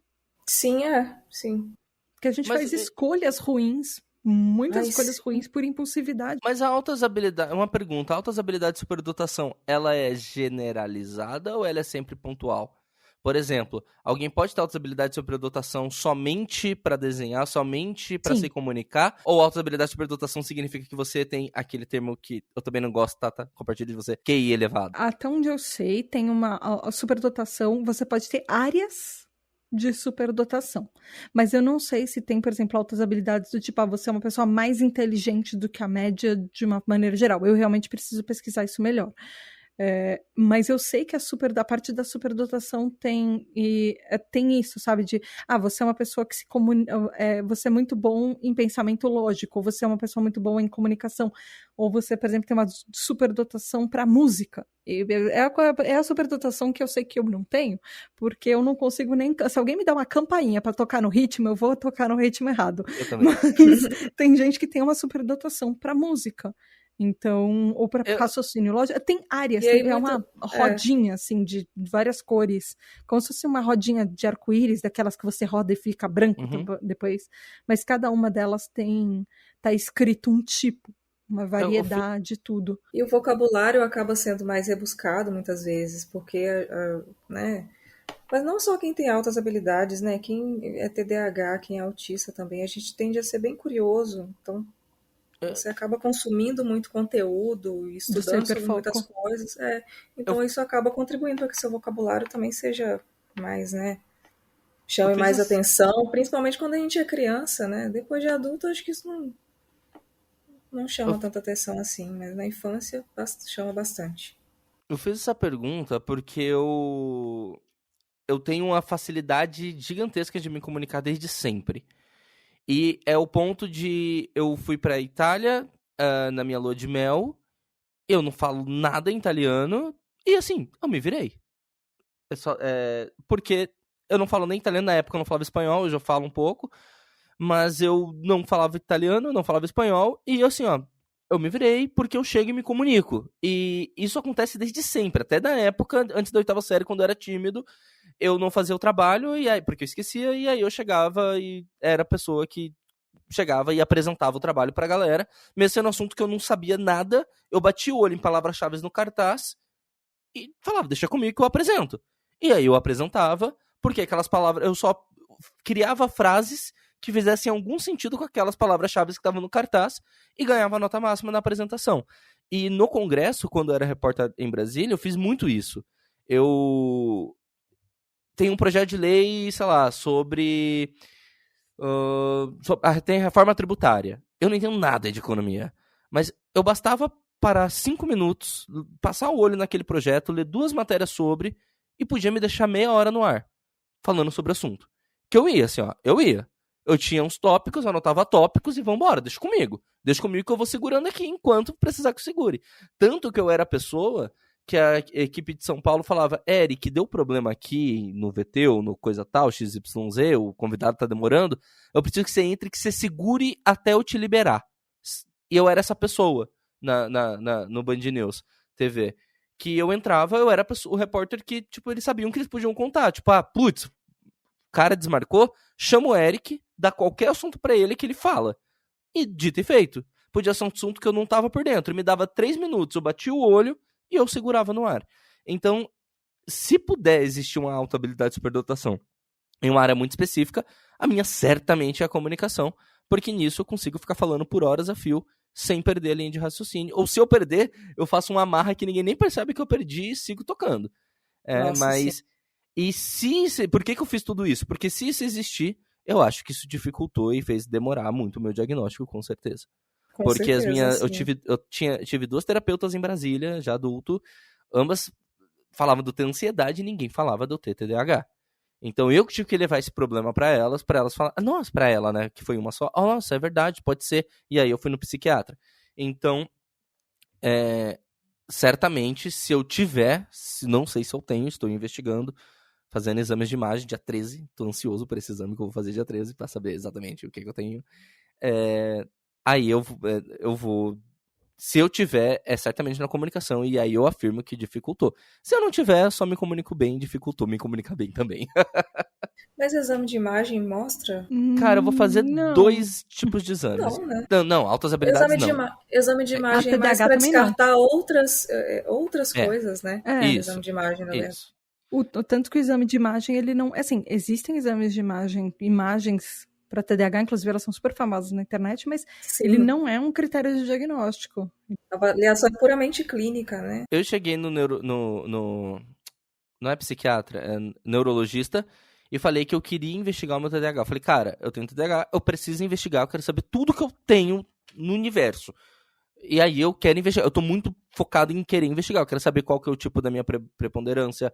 Sim, sim.
Porque a gente faz escolhas ruins, muitas escolhas
sim.
ruins por impulsividade.
Mas a altas habilidades, uma pergunta, a altas habilidades de superdotação, ela é generalizada ou ela é sempre pontual? Por exemplo, alguém pode ter altas habilidades de superdotação somente para desenhar, somente para se comunicar? Ou altas habilidades de superdotação significa que você tem aquele termo que eu também não gosto, Tata, compartilho de você, QI elevado?
Até onde eu sei, tem a superdotação, você pode ter áreas de superdotação. Mas eu não sei se tem, por exemplo, altas habilidades do tipo, você é uma pessoa mais inteligente do que a média de uma maneira geral. Eu realmente preciso pesquisar isso melhor. Mas eu sei que da parte da superdotação tem isso, sabe? Você é uma pessoa que se comunica, você é muito bom em pensamento lógico, ou você é uma pessoa muito boa em comunicação, ou você, por exemplo, tem uma superdotação para música. É a superdotação que eu sei que eu não tenho, porque eu não consigo nem... Se alguém me dá uma campainha para tocar no ritmo, eu vou tocar no ritmo errado.
Eu também.
Mas tem gente que tem uma superdotação para música. Então, ou para raciocínio lógico, tem áreas, uma rodinha, assim, de várias cores, como se fosse uma rodinha de arco-íris, daquelas que você roda e fica branco depois, mas cada uma delas tá escrito um tipo, uma variedade, tudo.
E o vocabulário acaba sendo mais rebuscado muitas vezes, porque, né, mas não só quem tem altas habilidades, né, quem é TDAH, quem é autista também, a gente tende a ser bem curioso, então você acaba consumindo muito conteúdo, estudando sobre muitas coisas. Então isso acaba contribuindo para que seu vocabulário também seja mais, né? Chame mais atenção, principalmente quando a gente é criança, né? Depois de adulto, acho que isso não chama tanta atenção assim, mas na infância chama bastante.
Eu fiz essa pergunta porque eu tenho uma facilidade gigantesca de me comunicar desde sempre. E é o ponto de... Eu fui pra Itália na minha lua de mel, eu não falo nada em italiano, e assim, eu me virei. Porque eu não falo nem italiano, na época eu não falava espanhol, hoje eu falo um pouco, mas eu não falava italiano, não falava espanhol, e assim, ó, eu me virei porque eu chego e me comunico. E isso acontece desde sempre, até da época, antes da 8ª série, quando eu era tímido, eu não fazia o trabalho, e aí, porque eu esquecia, e aí eu chegava e era a pessoa que chegava e apresentava o trabalho pra galera, mesmo sendo um assunto que eu não sabia nada, eu batia o olho em palavras-chave no cartaz e falava, deixa comigo que eu apresento. E aí eu apresentava, porque aquelas palavras, eu só criava frases que fizessem algum sentido com aquelas palavras-chave que estavam no cartaz e ganhava a nota máxima na apresentação. E no congresso, quando eu era repórter em Brasília, eu fiz muito isso. Eu tenho um projeto de lei, sei lá, sobre tem reforma tributária. Eu não entendo nada de economia, mas eu bastava parar 5 minutos, passar o olho naquele projeto, ler 2 matérias sobre e podia me deixar meia hora no ar, falando sobre o assunto. Que eu ia, assim, ó, eu ia. Eu tinha uns tópicos, anotava tópicos e vambora, deixa comigo. Deixa comigo que eu vou segurando aqui enquanto precisar que eu segure. Tanto que eu era a pessoa que a equipe de São Paulo falava, Eric, deu problema aqui no VT ou no coisa tal, XYZ, o convidado tá demorando, eu preciso que você entre, que você segure até eu te liberar. E eu era essa pessoa no Band News TV. Que eu entrava, eu era o repórter que, tipo, eles sabiam que eles podiam contar. Tipo, putz, o cara desmarcou, chama o Eric, dá qualquer assunto pra ele que ele fala. E dito e feito. Podia ser um assunto que eu não tava por dentro. Me dava 3 minutos, eu batia o olho e eu segurava no ar. Então, se puder existir uma alta habilidade de superdotação em uma área muito específica, a minha certamente é a comunicação, porque nisso eu consigo ficar falando por horas a fio, sem perder a linha de raciocínio. Ou se eu perder, eu faço uma amarra que ninguém nem percebe que eu perdi e sigo tocando. Mas... Sim. E por que eu fiz tudo isso? Porque se isso existir, eu acho que isso dificultou e fez demorar muito o meu diagnóstico, com certeza. Porque eu tive 2 terapeutas em Brasília, já adulto, ambas falavam de eu ter ansiedade e ninguém falava de eu ter TDAH. Então eu que tive que levar esse problema pra elas falar, nossa, pra ela, né, que foi uma só, nossa, é verdade, pode ser, e aí eu fui no psiquiatra. Então, certamente, se eu tiver, não sei se eu tenho, estou investigando, fazendo exames de imagem dia 13, tô ansioso por esse exame que eu vou fazer dia 13 pra saber exatamente o que eu tenho. Aí eu vou, se eu tiver, é certamente na comunicação, e aí eu afirmo que dificultou. Se eu não tiver, só me comunico bem, dificultou me comunicar bem também.
Mas exame de imagem mostra?
Cara, eu vou fazer
Não.
2 tipos de exames.
Não, né?
Não, altas habilidades
Exame de imagem é mais
TDAH
para
também
descartar outras coisas, né?
Isso.
Exame de imagem, na verdade.
Isso.
O tanto que o exame de imagem, ele não... Assim, existem exames de imagens para TDAH, inclusive elas são super famosas na internet, mas
Sim.
ele não é um critério de diagnóstico.
A avaliação é puramente clínica, né?
Eu cheguei no não é psiquiatra, é neurologista, e falei que eu queria investigar o meu TDAH. Eu falei, cara, eu tenho TDAH, eu preciso investigar, eu quero saber tudo que eu tenho no universo. E aí eu quero investigar, eu tô muito focado em querer investigar, eu quero saber qual que é o tipo da minha preponderância.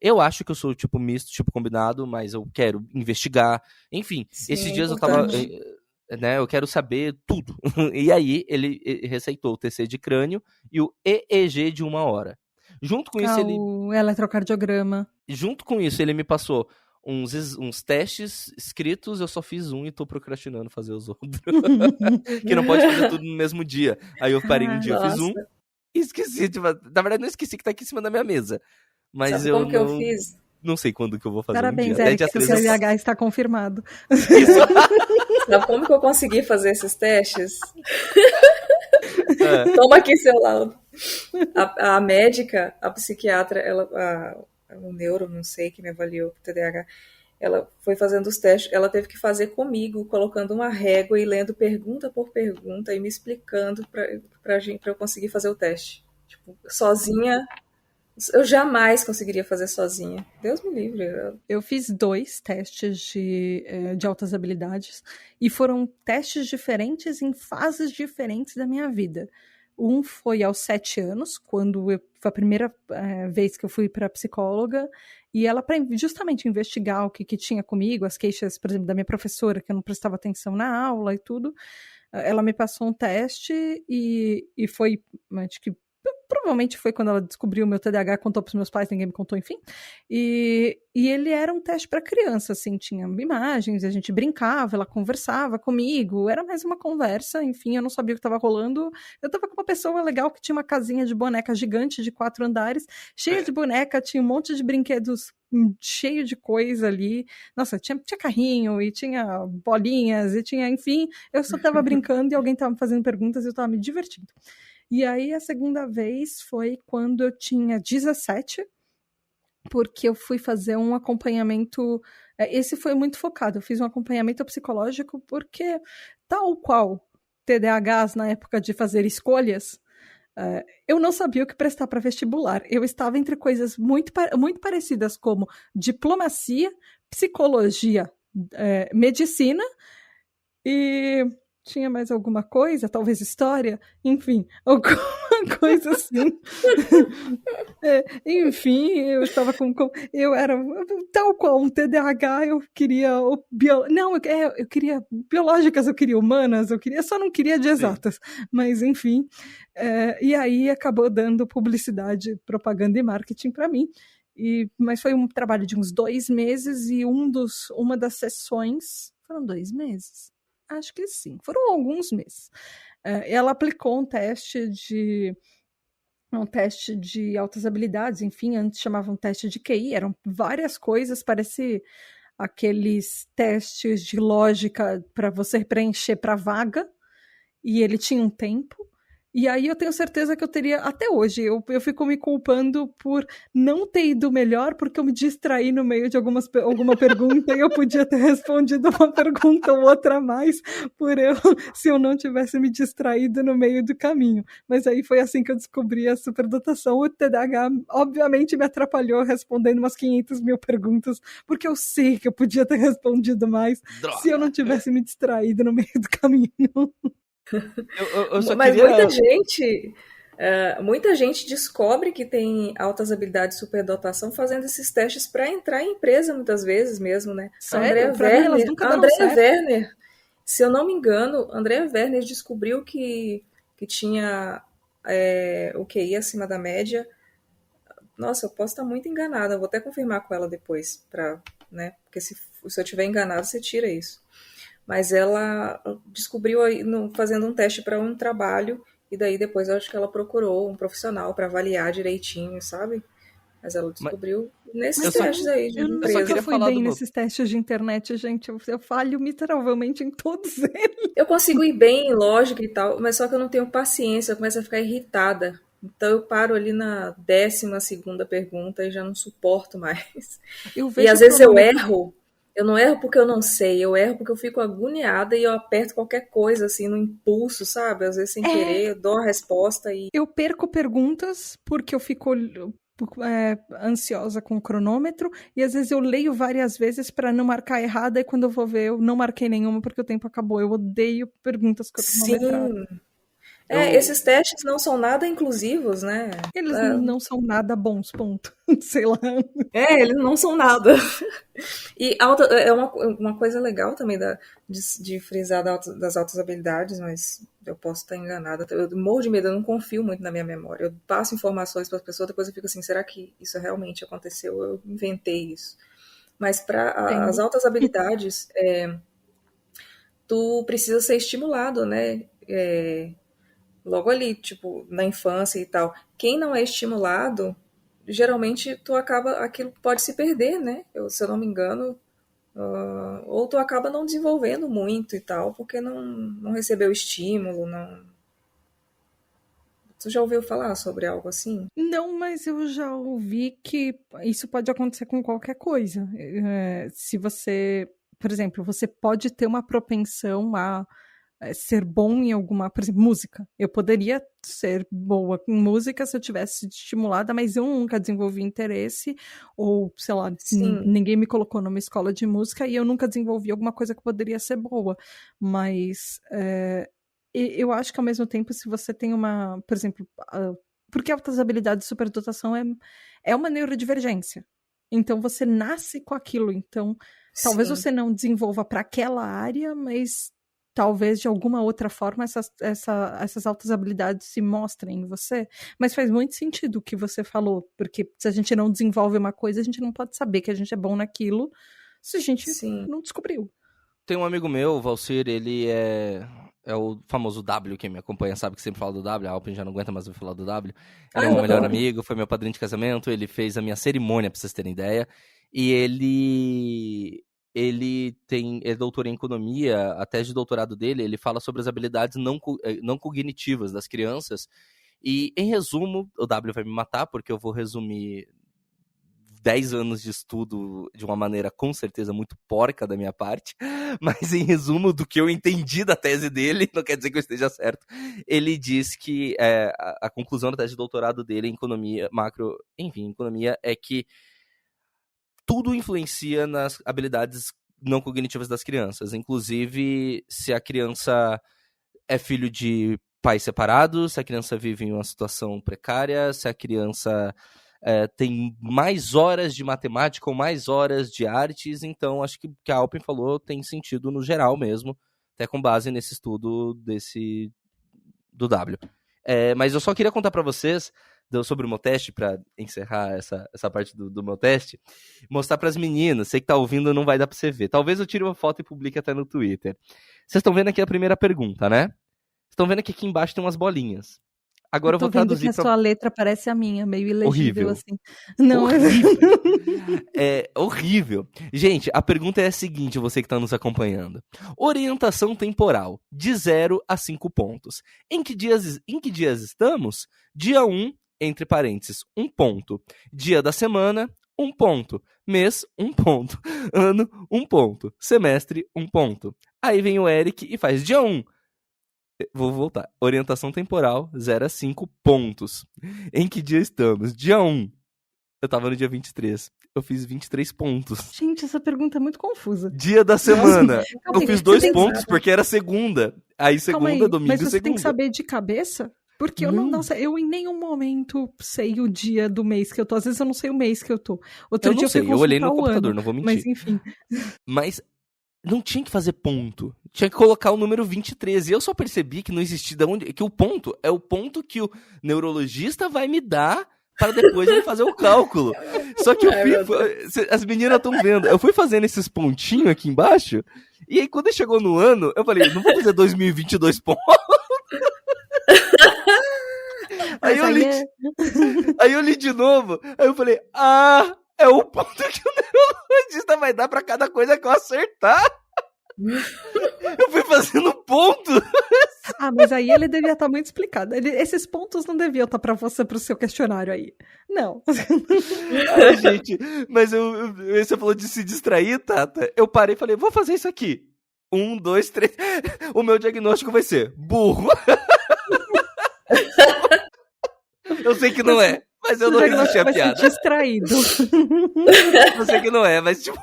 Eu acho que eu sou tipo misto, tipo combinado, mas eu quero investigar. Enfim,
Sim,
esses dias
importante.
eu tava, eu quero saber tudo. E aí ele receitou o TC de crânio e o EEG de 1 hora. Junto com isso,
O eletrocardiograma.
Junto com isso, ele me passou uns testes escritos, eu só fiz um e tô procrastinando fazer os outros. Que não pode fazer tudo no mesmo dia. Aí eu parei um dia, eu fiz um e esqueci. Tipo, na verdade, não esqueci que tá aqui em cima da minha mesa. Mas
Sabe como que eu fiz?
Não sei quando que eu vou fazer.
Parabéns,
um dia.
Eric, seu TDAH está confirmado.
Isso.
Sabe como que eu consegui fazer esses testes? Toma aqui seu laudo. A médica, a psiquiatra, o neuro, não sei, que me avaliou com TDAH, ela foi fazendo os testes, ela teve que fazer comigo, colocando uma régua e lendo pergunta por pergunta e me explicando pra eu conseguir fazer o teste. Tipo, sozinha, eu jamais conseguiria fazer sozinha. Deus me livre.
Eu fiz 2 testes de altas habilidades e foram testes diferentes em fases diferentes da minha vida. Um foi aos 7 anos, quando foi a primeira vez que eu fui para psicóloga, e ela, para justamente investigar o que tinha comigo, as queixas, por exemplo, da minha professora, que eu não prestava atenção na aula e tudo, ela me passou um teste e foi, acho que provavelmente foi quando ela descobriu o meu TDAH, contou pros meus pais, ninguém me contou, enfim. E ele era um teste para criança, assim, tinha imagens, a gente brincava, ela conversava comigo, era mais uma conversa, enfim, eu não sabia o que estava rolando. Eu tava com uma pessoa legal que tinha uma casinha de boneca gigante de 4 andares, cheia de boneca, tinha um monte de brinquedos cheio de coisa ali. Nossa, tinha carrinho e tinha bolinhas e tinha, enfim, eu só tava brincando e alguém tava me fazendo perguntas e eu tava me divertindo. E aí a segunda vez foi quando eu tinha 17, porque eu fui fazer um acompanhamento, esse foi muito focado, eu fiz um acompanhamento psicológico porque, tal qual TDAHs na época de fazer escolhas, eu não sabia o que prestar para vestibular. Eu estava entre coisas muito parecidas como diplomacia, psicologia, medicina e tinha mais alguma coisa, talvez história, enfim, alguma coisa assim. Enfim, eu estava eu era tal qual um TDAH, eu queria eu queria biológicas, eu queria humanas, só não queria de exatas. Sim. Mas enfim, e aí acabou dando publicidade, propaganda e marketing para mim. Mas foi um trabalho de uns 2 meses e uma das sessões foram 2 meses. Acho que sim, foram alguns meses. Ela aplicou um teste de altas habilidades, enfim, antes chamavam teste de QI, eram várias coisas, parece aqueles testes de lógica para você preencher para vaga, e ele tinha um tempo. E aí eu tenho certeza que eu teria, até hoje, eu fico me culpando por não ter ido melhor, porque eu me distraí no meio de alguma pergunta e eu podia ter respondido uma pergunta ou outra a mais se eu não tivesse me distraído no meio do caminho. Mas aí foi assim que eu descobri a superdotação. O TDAH, obviamente, me atrapalhou respondendo umas 500 mil perguntas, porque eu sei que eu podia ter respondido mais. Droga. Se eu não tivesse me distraído no meio do caminho.
Mas muita gente descobre que tem altas habilidades de superdotação fazendo esses testes para entrar em empresa muitas vezes mesmo, né?
Sério?
Andrea Werner, se eu não me engano, Andrea Werner descobriu que tinha o QI acima da média. Nossa, eu posso estar muito enganada, eu vou até confirmar com ela depois, né? Porque se eu estiver enganado, você tira isso. Mas ela descobriu fazendo um teste para um trabalho, e daí depois eu acho que ela procurou um profissional para avaliar direitinho, sabe? Mas ela descobriu nesses testes aí de empresa.
Eu nunca fui bem nesses testes de internet, gente. Eu falho miseravelmente em todos eles.
Eu consigo ir bem em lógica e tal, mas só que eu não tenho paciência, eu começo a ficar irritada. Então eu paro ali na 12ª pergunta e já não suporto mais. E às vezes eu erro. Eu não erro porque eu não sei, eu erro porque eu fico agoniada e eu aperto qualquer coisa, assim, no impulso, sabe? Às vezes sem querer, eu dou a resposta e...
Eu perco perguntas porque eu fico ansiosa com o cronômetro e às vezes eu leio várias vezes para não marcar errada e quando eu vou ver eu não marquei nenhuma porque o tempo acabou. Eu odeio perguntas cronometradas.
Sim. Esses testes não são nada inclusivos, né?
Eles não são nada bons, ponto. Sei lá.
Eles não são nada. E uma coisa legal também de frisar das altas habilidades, mas eu posso estar enganada. Eu morro de medo, eu não confio muito na minha memória. Eu passo informações para as pessoas, depois eu fico assim, será que isso realmente aconteceu? Eu inventei isso. Mas para as altas habilidades, tu precisa ser estimulado, né? Logo ali, tipo, na infância e tal. Quem não é estimulado, geralmente aquilo pode se perder, né? Se eu não me engano, ou tu acaba não desenvolvendo muito e tal, porque não recebeu estímulo, não... Tu já ouviu falar sobre algo assim?
Não, mas eu já ouvi que isso pode acontecer com qualquer coisa. Se você, por exemplo, você pode ter uma propensão a ser bom em alguma, por exemplo, música. Eu poderia ser boa em música se eu tivesse estimulada, mas eu nunca desenvolvi interesse, ou, sei lá, ninguém me colocou numa escola de música e eu nunca desenvolvi alguma coisa que poderia ser boa. Mas eu acho que ao mesmo tempo, se você tem uma, por exemplo, porque altas habilidades de superdotação é uma neurodivergência. Então você nasce com aquilo. Então, talvez você não desenvolva para aquela área, mas talvez de alguma outra forma essas altas habilidades se mostrem em você. Mas faz muito sentido o que você falou, porque se a gente não desenvolve uma coisa, a gente não pode saber que a gente é bom naquilo se a gente não descobriu.
Tem um amigo meu, o Valcir, ele é o famoso W, quem me acompanha sabe que sempre fala do W, a Alpin já não aguenta mais ouvir falar do W. Ele é meu melhor amigo, foi meu padrinho de casamento, ele fez a minha cerimônia, pra vocês terem ideia, e ele é doutor em economia, a tese de doutorado dele, ele fala sobre as habilidades não cognitivas das crianças, e em resumo, o W vai me matar, porque eu vou resumir 10 anos de estudo de uma maneira com certeza muito porca da minha parte, mas em resumo do que eu entendi da tese dele, não quer dizer que eu esteja certo, ele diz que a conclusão da tese de doutorado dele em economia, economia, é que tudo influencia nas habilidades não cognitivas das crianças, inclusive se a criança é filho de pais separados, se a criança vive em uma situação precária, se a criança tem mais horas de matemática ou mais horas de artes, então acho que o que a Alpin falou tem sentido no geral mesmo, até com base nesse estudo do W. Mas eu só queria contar para vocês sobre o meu teste, para encerrar essa parte do meu teste, mostrar para as meninas, sei que tá ouvindo, não vai dar para você ver, talvez eu tire uma foto e publique até no Twitter. Vocês estão vendo aqui a primeira pergunta, né? Estão vendo que aqui embaixo tem umas bolinhas. Agora eu vou traduzir
que a sua letra parece a minha, meio ilegível,
horrível.
Assim. Não,
horrível. É horrível. Gente, a pergunta é a seguinte, você que está nos acompanhando. Orientação temporal, de 0 a 5 pontos. Em que dias estamos? Dia 1, entre parênteses, 1 ponto. Dia da semana, 1 ponto. Mês, 1 ponto. Ano, 1 ponto. Semestre, 1 ponto. Aí vem o Eric e faz dia 1. Vou voltar. Orientação temporal, 0 a 5 pontos. Em que dia estamos? Dia 1. Eu tava no dia 23. Eu fiz 23 pontos.
Gente, essa pergunta é muito confusa.
Dia da semana. Eu fiz 2 pontos, porque era segunda. Aí segunda, domingo e segunda.
Mas você tem que saber de cabeça? Porque eu não sei, eu em nenhum momento sei o dia do mês que eu tô. Às vezes eu não sei o mês que eu tô. Outro dia
eu olhei no computador, não vou mentir.
Mas enfim.
Mas não tinha que fazer ponto. Tinha que colocar o número 23. E eu só percebi que não existia que o ponto é o ponto que o neurologista vai me dar para depois ele fazer o cálculo. Só que as meninas estão vendo. Eu fui fazendo esses pontinhos aqui embaixo. E aí quando chegou no ano, eu falei, não vou fazer 2022 pontos. Aí eu li de novo. Aí eu falei, é o ponto que o neurologista vai dar pra cada coisa que eu acertar. Eu fui fazendo ponto.
Mas aí ele devia estar muito explicado. Esses pontos não deviam estar pra você, pro seu questionário aí. Não.
Gente, mas você falou de se distrair, Tata. Eu parei e falei, vou fazer isso aqui. 1, 2, 3. O meu diagnóstico vai ser burro. Eu sei que não é, mas eu não resisti à piada.
Vai ser distraído.
Eu sei que não é, mas tipo,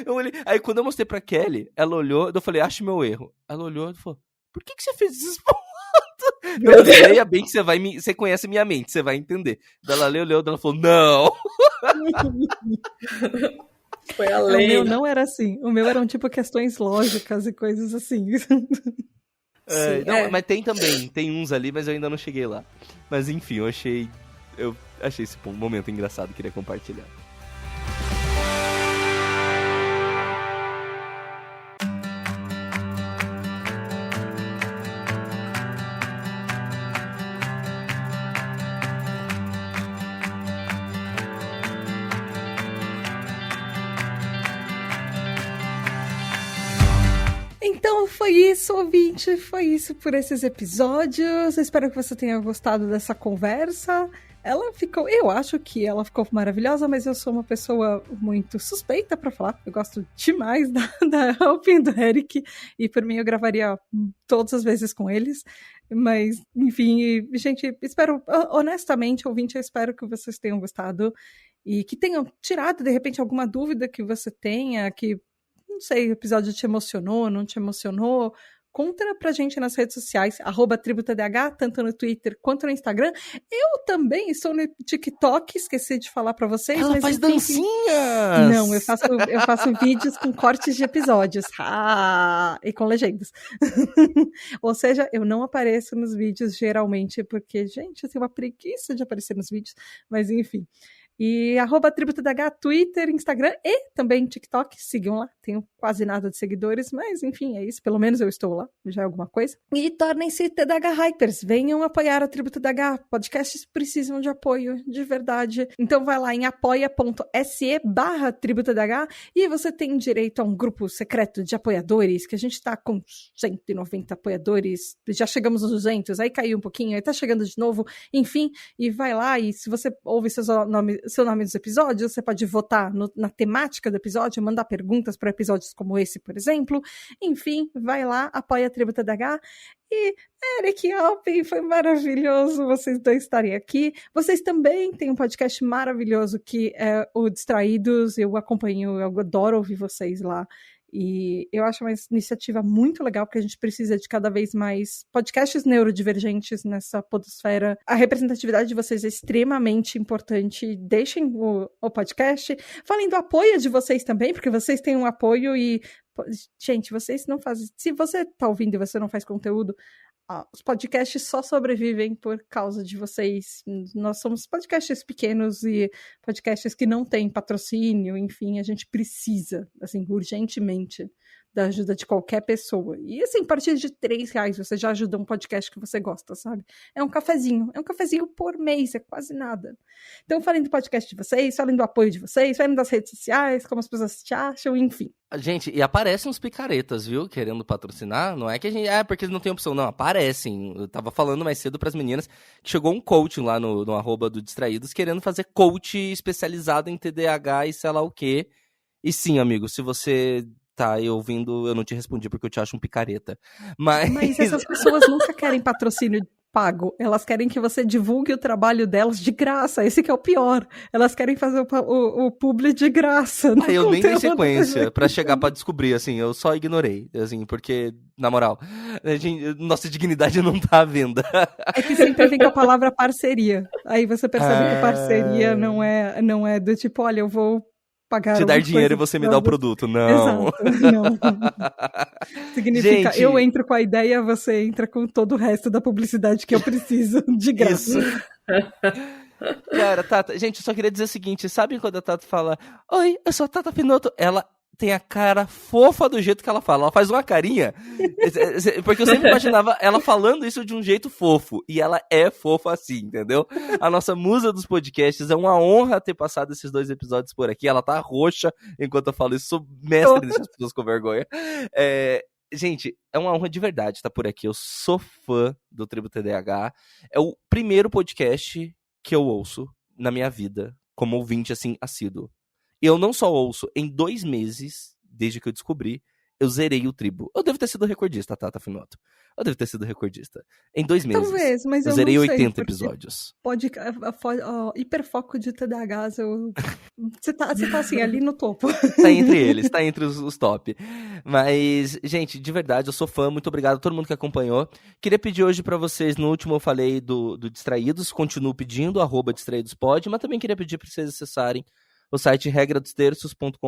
eu olhei. Aí quando eu mostrei pra Kelly, ela olhou, eu falei, acho meu erro. Ela olhou e falou, por que você fez esses pontos? Eu falei, leia bem que você conhece minha mente, você vai entender. Ela olhou, ela falou, não.
Foi além.
O meu não era assim. O meu eram tipo questões lógicas e coisas assim.
Mas tem uns ali, mas eu ainda não cheguei lá. Mas enfim, eu achei esse momento engraçado, queria compartilhar.
Então foi isso, ouvinte, foi isso por esses episódios. Eu espero que você tenha gostado dessa conversa. Eu acho que ela ficou maravilhosa, mas eu sou uma pessoa muito suspeita pra falar. Eu gosto demais da Alpin e do Eric, e por mim eu gravaria todas as vezes com eles. Mas, enfim, gente, espero, honestamente, ouvinte, eu espero que vocês tenham gostado e que tenham tirado, de repente, alguma dúvida que você tenha, que não sei, o episódio te emocionou, não te emocionou, Conta pra gente nas redes sociais, @tributadh, tanto no Twitter quanto no Instagram. Eu também estou no TikTok, esqueci de falar pra vocês.
Ela
mas
faz
enfim,
dancinhas!
Não, eu faço vídeos com cortes de episódios. E com legendas. Ou seja, eu não apareço nos vídeos geralmente, porque, gente, eu tenho uma preguiça de aparecer nos vídeos, mas enfim. E @tributadh, Twitter, Instagram e também TikTok, sigam lá. Tenho quase nada de seguidores, mas enfim, é isso. Pelo menos eu estou lá, já é alguma coisa. E tornem-se TDH Hypers, venham apoiar a Tributo DH. Podcasts precisam de apoio, de verdade. Então vai lá em apoia.se/tributodh e você tem direito a um grupo secreto de apoiadores, que a gente está com 190 apoiadores, já chegamos aos 200, aí caiu um pouquinho, aí tá chegando de novo, enfim, e vai lá e se você ouve seu nome dos episódios, você pode votar na temática do episódio, mandar perguntas para episódios como esse, por exemplo. Enfim, vai lá, apoia a Tributo DH. E Eric Alpin, foi maravilhoso vocês dois estarem aqui. Vocês também têm um podcast maravilhoso que é o Distraídos. Eu acompanho, eu adoro ouvir vocês lá. E eu acho uma iniciativa muito legal, porque a gente precisa de cada vez mais podcasts neurodivergentes nessa podosfera. A representatividade de vocês é extremamente importante. Deixem o podcast. Falem do apoio de vocês também, porque vocês têm um apoio e... Gente, vocês não fazem... Se você tá ouvindo e você não faz conteúdo, os podcasts só sobrevivem por causa de vocês. Nós somos podcasts pequenos e podcasts que não têm patrocínio, enfim, a gente precisa, assim, urgentemente, da ajuda de qualquer pessoa. E, assim, a partir de R$3 você já ajuda um podcast que você gosta, sabe? É um cafezinho por mês, é quase nada. Então, falem do podcast de vocês, falem do apoio de vocês, falem das redes sociais, como as pessoas te acham, enfim.
Gente, e aparecem uns picaretas, viu? Querendo patrocinar. Não é que a gente... porque não tem opção. Não, aparecem. Eu tava falando mais cedo pras meninas que chegou um coach lá no @ do Distraídos querendo fazer coach especializado em TDAH e sei lá o quê. E sim, amigo, se você tá aí ouvindo, eu não te respondi porque eu te acho um picareta.
Mas essas pessoas nunca querem patrocínio pago. Elas querem que você divulgue o trabalho delas de graça. Esse que é o pior. Elas querem fazer o publi de graça.
Eu nem dei sequência pra chegar pra descobrir, assim, eu só ignorei, assim, porque, na moral, nossa dignidade não tá à venda.
É que sempre vem com a palavra parceria. Aí você percebe que parceria não é do tipo, olha, eu vou pagar
te dar dinheiro e você me dá o produto. Não.
Exato, não. Significa, gente, eu entro com a ideia, você entra com todo o resto da publicidade que eu preciso de graça.
Isso. Cara, Tata, gente, eu só queria dizer o seguinte, sabe quando a Tata fala, oi, eu sou a Tata Pinoto, ela tem a cara fofa do jeito que ela fala, ela faz uma carinha, porque eu sempre imaginava ela falando isso de um jeito fofo, e ela é fofa assim, entendeu? A nossa musa dos podcasts, é uma honra ter passado esses 2 episódios por aqui, ela tá roxa enquanto eu falo isso, sou mestre deixar as pessoas com vergonha. Gente, é uma honra de verdade estar por aqui, eu sou fã do Tributo TDAH, é o primeiro podcast que eu ouço na minha vida, como ouvinte, assim, assíduo. E eu não só ouço, em 2 meses, desde que eu descobri, eu zerei o Tribo. Eu devo ter sido recordista, Tata Finoto. Eu devo ter sido recordista. Em 2 meses.
Talvez, mas eu
zerei
não
80 episódios.
Hiperfoco de TDAH, você tá assim, ali no topo.
Tá entre eles, tá entre os top. Mas, gente, de verdade, eu sou fã, muito obrigado a todo mundo que acompanhou. Queria pedir hoje pra vocês, no último eu falei do Distraídos, continuo pedindo, @distraídospod, mas também queria pedir pra vocês acessarem o site regradosterços.com.br,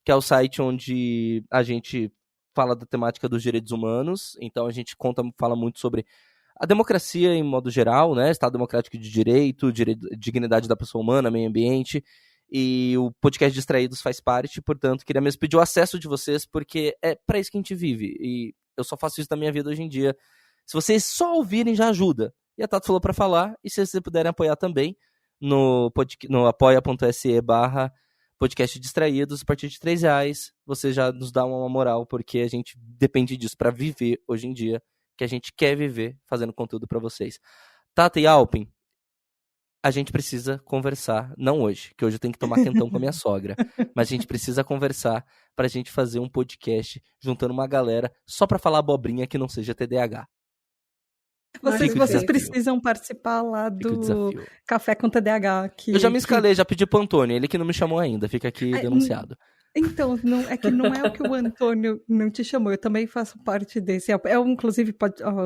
que é o site onde a gente fala da temática dos direitos humanos, então a gente fala muito sobre a democracia em modo geral, né, Estado democrático de direito, dignidade da pessoa humana, meio ambiente, e o podcast Distraídos faz parte, portanto, queria mesmo pedir o acesso de vocês, porque é pra isso que a gente vive, e eu só faço isso na minha vida hoje em dia. Se vocês só ouvirem, já ajuda. E a Tato falou pra falar, e se vocês puderem apoiar também, no apoia.se/podcast Distraídos, a partir de R$3, você já nos dá uma moral, porque a gente depende disso pra viver hoje em dia, que a gente quer viver fazendo conteúdo pra vocês. Tata e Alpin, a gente precisa conversar, não hoje, que hoje eu tenho que tomar quentão com a minha sogra, mas a gente precisa conversar pra gente fazer um podcast juntando uma galera só pra falar abobrinha que não seja TDAH.
Vocês precisam participar lá do Café com TDAH.
Eu já me escalei, já pedi pro Antônio, ele que não me chamou ainda, fica aqui denunciado.
Então, é que não é o que o Antônio não te chamou, eu também faço parte desse. Inclusive,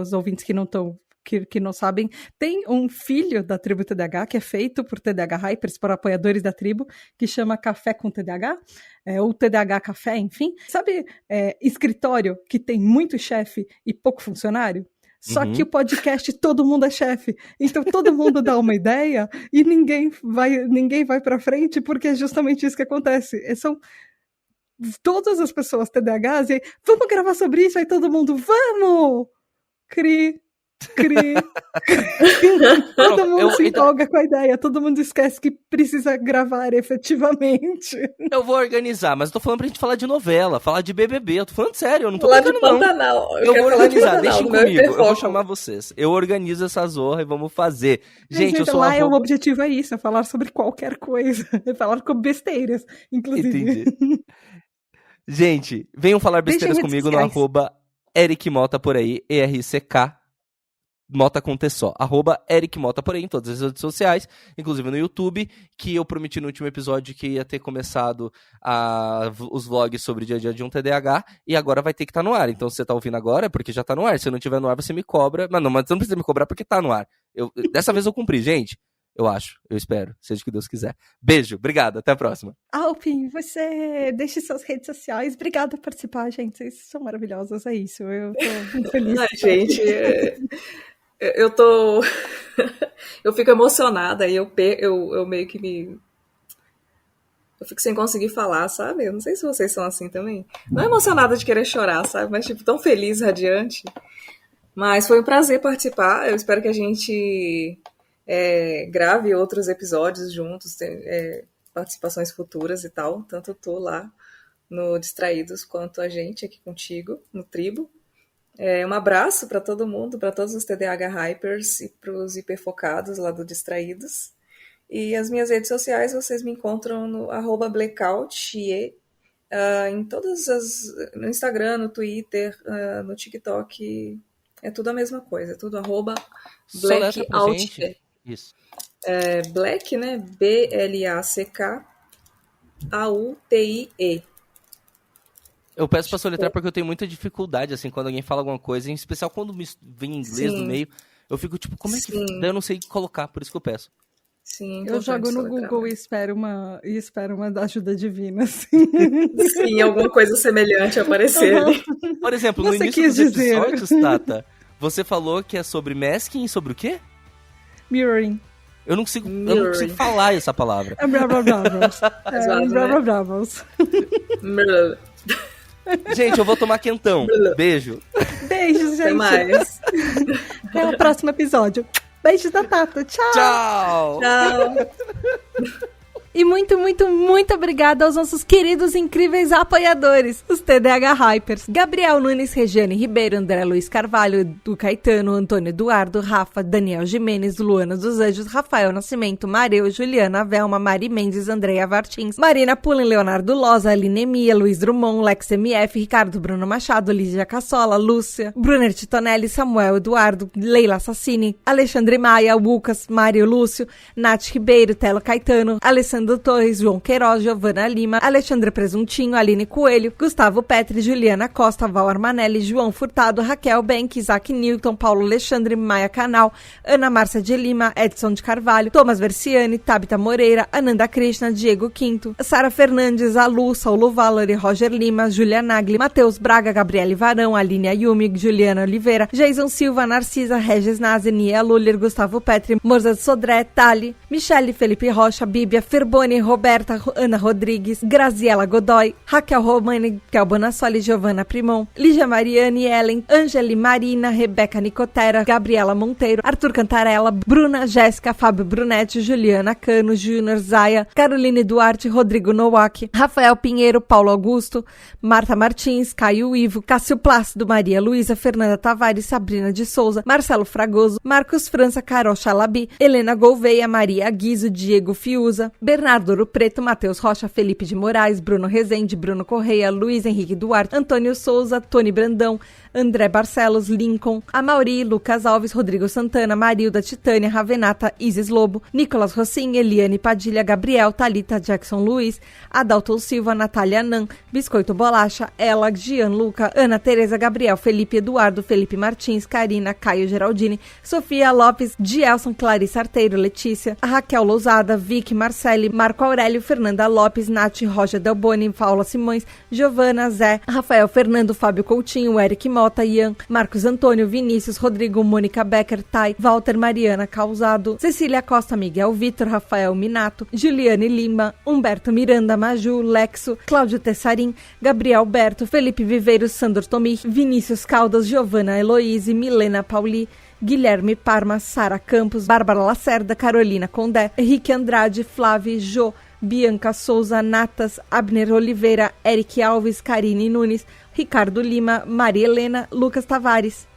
os ouvintes que não estão, que não sabem, tem um filho da tribo TDAH, que é feito por TDAH Hypers, por apoiadores da tribo, que chama Café com TDAH, ou TDAH Café, enfim. Sabe, escritório que tem muito chefe e pouco funcionário? Só que o podcast todo mundo é chefe, então todo mundo dá uma ideia e ninguém vai pra frente, porque é justamente isso que acontece. São todas as pessoas TDAHs e vamos gravar sobre isso, aí todo mundo, vamos! Cri. Todo mundo se empolga com a ideia, todo mundo esquece que precisa gravar efetivamente.
Eu vou organizar, mas eu tô falando pra gente falar de novela, falar de BBB, eu tô falando sério, eu não tô
Lá
brincando,
de Pantanal.
não. Eu vou organizar, deixem comigo, eu vou chamar vocês. Eu organizo essa zorra e vamos fazer. Gente, eu sou
lá o objetivo é isso, é falar sobre qualquer coisa, é falar com besteiras, inclusive.
Entendi. Gente, venham falar besteiras comigo no @Eric Mota por aí, ERCK Mota com T só, @Eric Mota por aí em todas as redes sociais, inclusive no YouTube, que eu prometi no último episódio que ia ter começado os vlogs sobre o dia a dia de um TDAH, e agora vai ter que estar no ar. Então se você tá ouvindo agora é porque já tá no ar, se não tiver no ar você me cobra, mas você não precisa me cobrar porque tá no ar. Dessa vez eu cumpri, gente. Eu acho, eu espero, seja o que Deus quiser. Beijo, obrigado, até a próxima.
Alpin, você deixe suas redes sociais. Obrigada por participar, gente. Vocês são maravilhosos, é isso. Eu tô muito feliz.
Ai, gente, eu fico emocionada e eu meio que eu fico sem conseguir falar, sabe? Eu não sei se vocês são assim também. Não é emocionada de querer chorar, sabe? Mas, tipo, tão feliz, radiante. Mas foi um prazer participar. Eu espero que a gente grave outros episódios juntos, participações futuras e tal. Tanto eu tô lá no Distraídos quanto a gente aqui contigo, no Tribo. Um abraço para todo mundo, para todos os TDAH Hypers e para os hiperfocados lá do Distraídos. E as minhas redes sociais vocês me encontram no @blackout em todas no Instagram, no Twitter, no TikTok, é tudo a mesma coisa, é tudo @blackout.
Isso.
Black, né? BLACKAUTIE.
Eu peço pra soletrar porque eu tenho muita dificuldade, assim, quando alguém fala alguma coisa, em especial quando vem inglês no meio, eu fico tipo, como é que... Eu não sei colocar, por isso que eu peço.
Sim,
eu jogo no Google e espero uma ajuda divina, assim.
Sim, alguma coisa semelhante aparecer ali.
Por exemplo, no início dos episódios, Tata, você falou que é sobre masking e sobre o quê?
Mirroring.
Eu não consigo falar essa palavra.
É bravos.
Gente, eu vou tomar quentão. Beijo.
Beijos, gente.
Até mais.
Até o próximo episódio. Beijos da Tata. Tchau.
Tchau.
E muito, muito, muito obrigada aos nossos queridos e incríveis apoiadores, os TDAH Hypers, Gabriel Nunes, Regiane Ribeiro, André Luiz Carvalho, Edu Caetano, Antônio Eduardo, Rafa, Daniel Jimenez, Luana dos Anjos, Rafael Nascimento, Mareu, Juliana Velma, Mari Mendes, Andréia Martins, Marina Pullen, Leonardo Loza, Aline Emia, Luiz Drummond, Lex MF, Ricardo Bruno Machado, Lígia Cassola, Lúcia, Brunner Titonelli, Samuel Eduardo, Leila Sassini, Alexandre Maia, Lucas, Mário Lúcio, Nath Ribeiro, Telo Caetano, Alessandro Torres, João Queiroz, Giovana Lima, Alexandre Presuntinho, Aline Coelho, Gustavo Petri, Juliana Costa, Val Armanelli, João Furtado, Raquel Benck, Isaac Newton, Paulo Alexandre, Maia Canal, Ana Márcia de Lima, Edson de Carvalho, Thomas Versiani, Tabita Moreira, Ananda Krishna, Diego Quinto, Sara Fernandes, Alu, Saulo Valori, Roger Lima, Julia Nagli, Matheus Braga, Gabriele Varão, Aline Ayumi, Juliana Oliveira, Jason Silva, Narcisa, Regis Nazi, Nia Luller, Gustavo Petri, Morzad Sodré, Tali, Michele Felipe Rocha, Bíblia, Ferboni, Roberta, Ana Rodrigues, Graziela Godoy, Raquel Romani, Kel Bonassoli, Giovana Primon, Lígia Mariane, Ellen, Angeli Marina, Rebeca Nicotera, Gabriela Monteiro, Arthur Cantarella, Bruna, Jéssica, Fábio Brunetti, Juliana Cano, Júnior Zaia, Caroline Duarte, Rodrigo Nowak, Rafael Pinheiro, Paulo Augusto, Marta Martins, Caio Ivo, Cássio Plácido, Maria Luísa, Fernanda Tavares, Sabrina de Souza, Marcelo Fragoso, Marcos França, Carol Chalabi, Helena Gouveia, Maria Guizo, Diego Fiuza, Bernardo Ouro Preto, Matheus Rocha, Felipe de Moraes, Bruno Rezende, Bruno Correia, Luiz Henrique Duarte, Antônio Souza, Tony Brandão, André Barcelos, Lincoln, Amauri, Lucas Alves, Rodrigo Santana, Marilda, Titânia, Ravenata, Isis Lobo, Nicolas Rossim, Eliane Padilha, Gabriel, Thalita, Jackson Luiz, Adalto Silva, Natália Nan, Biscoito Bolacha, Ela, Gianluca, Ana Tereza, Gabriel, Felipe Eduardo, Felipe Martins, Karina, Caio Geraldini, Sofia Lopes, Gielson, Clarissa Arteiro, Letícia, Raquel Lousada, Vicky, Marcele, Marco Aurélio, Fernanda Lopes, Nath, Roger Delboni, Paula Simões, Giovana, Zé, Rafael Fernando, Fábio Coutinho, Eric Mota, Ian, Marcos Antônio, Vinícius, Rodrigo, Mônica Becker, Thay, Walter, Mariana Causado, Cecília Costa, Miguel Vitor, Rafael Minato, Juliane Lima, Humberto Miranda, Maju, Lexo, Cláudio Tessarim, Gabriel Berto, Felipe Viveiros, Sandor Tomich, Vinícius Caldas, Giovana Heloíse, Milena Pauli, Guilherme Parma, Sara Campos, Bárbara Lacerda, Carolina Condé, Henrique Andrade, Flávio Jô, Bianca Souza, Natas, Abner Oliveira, Eric Alves, Karine Nunes, Ricardo Lima, Maria Helena, Lucas Tavares.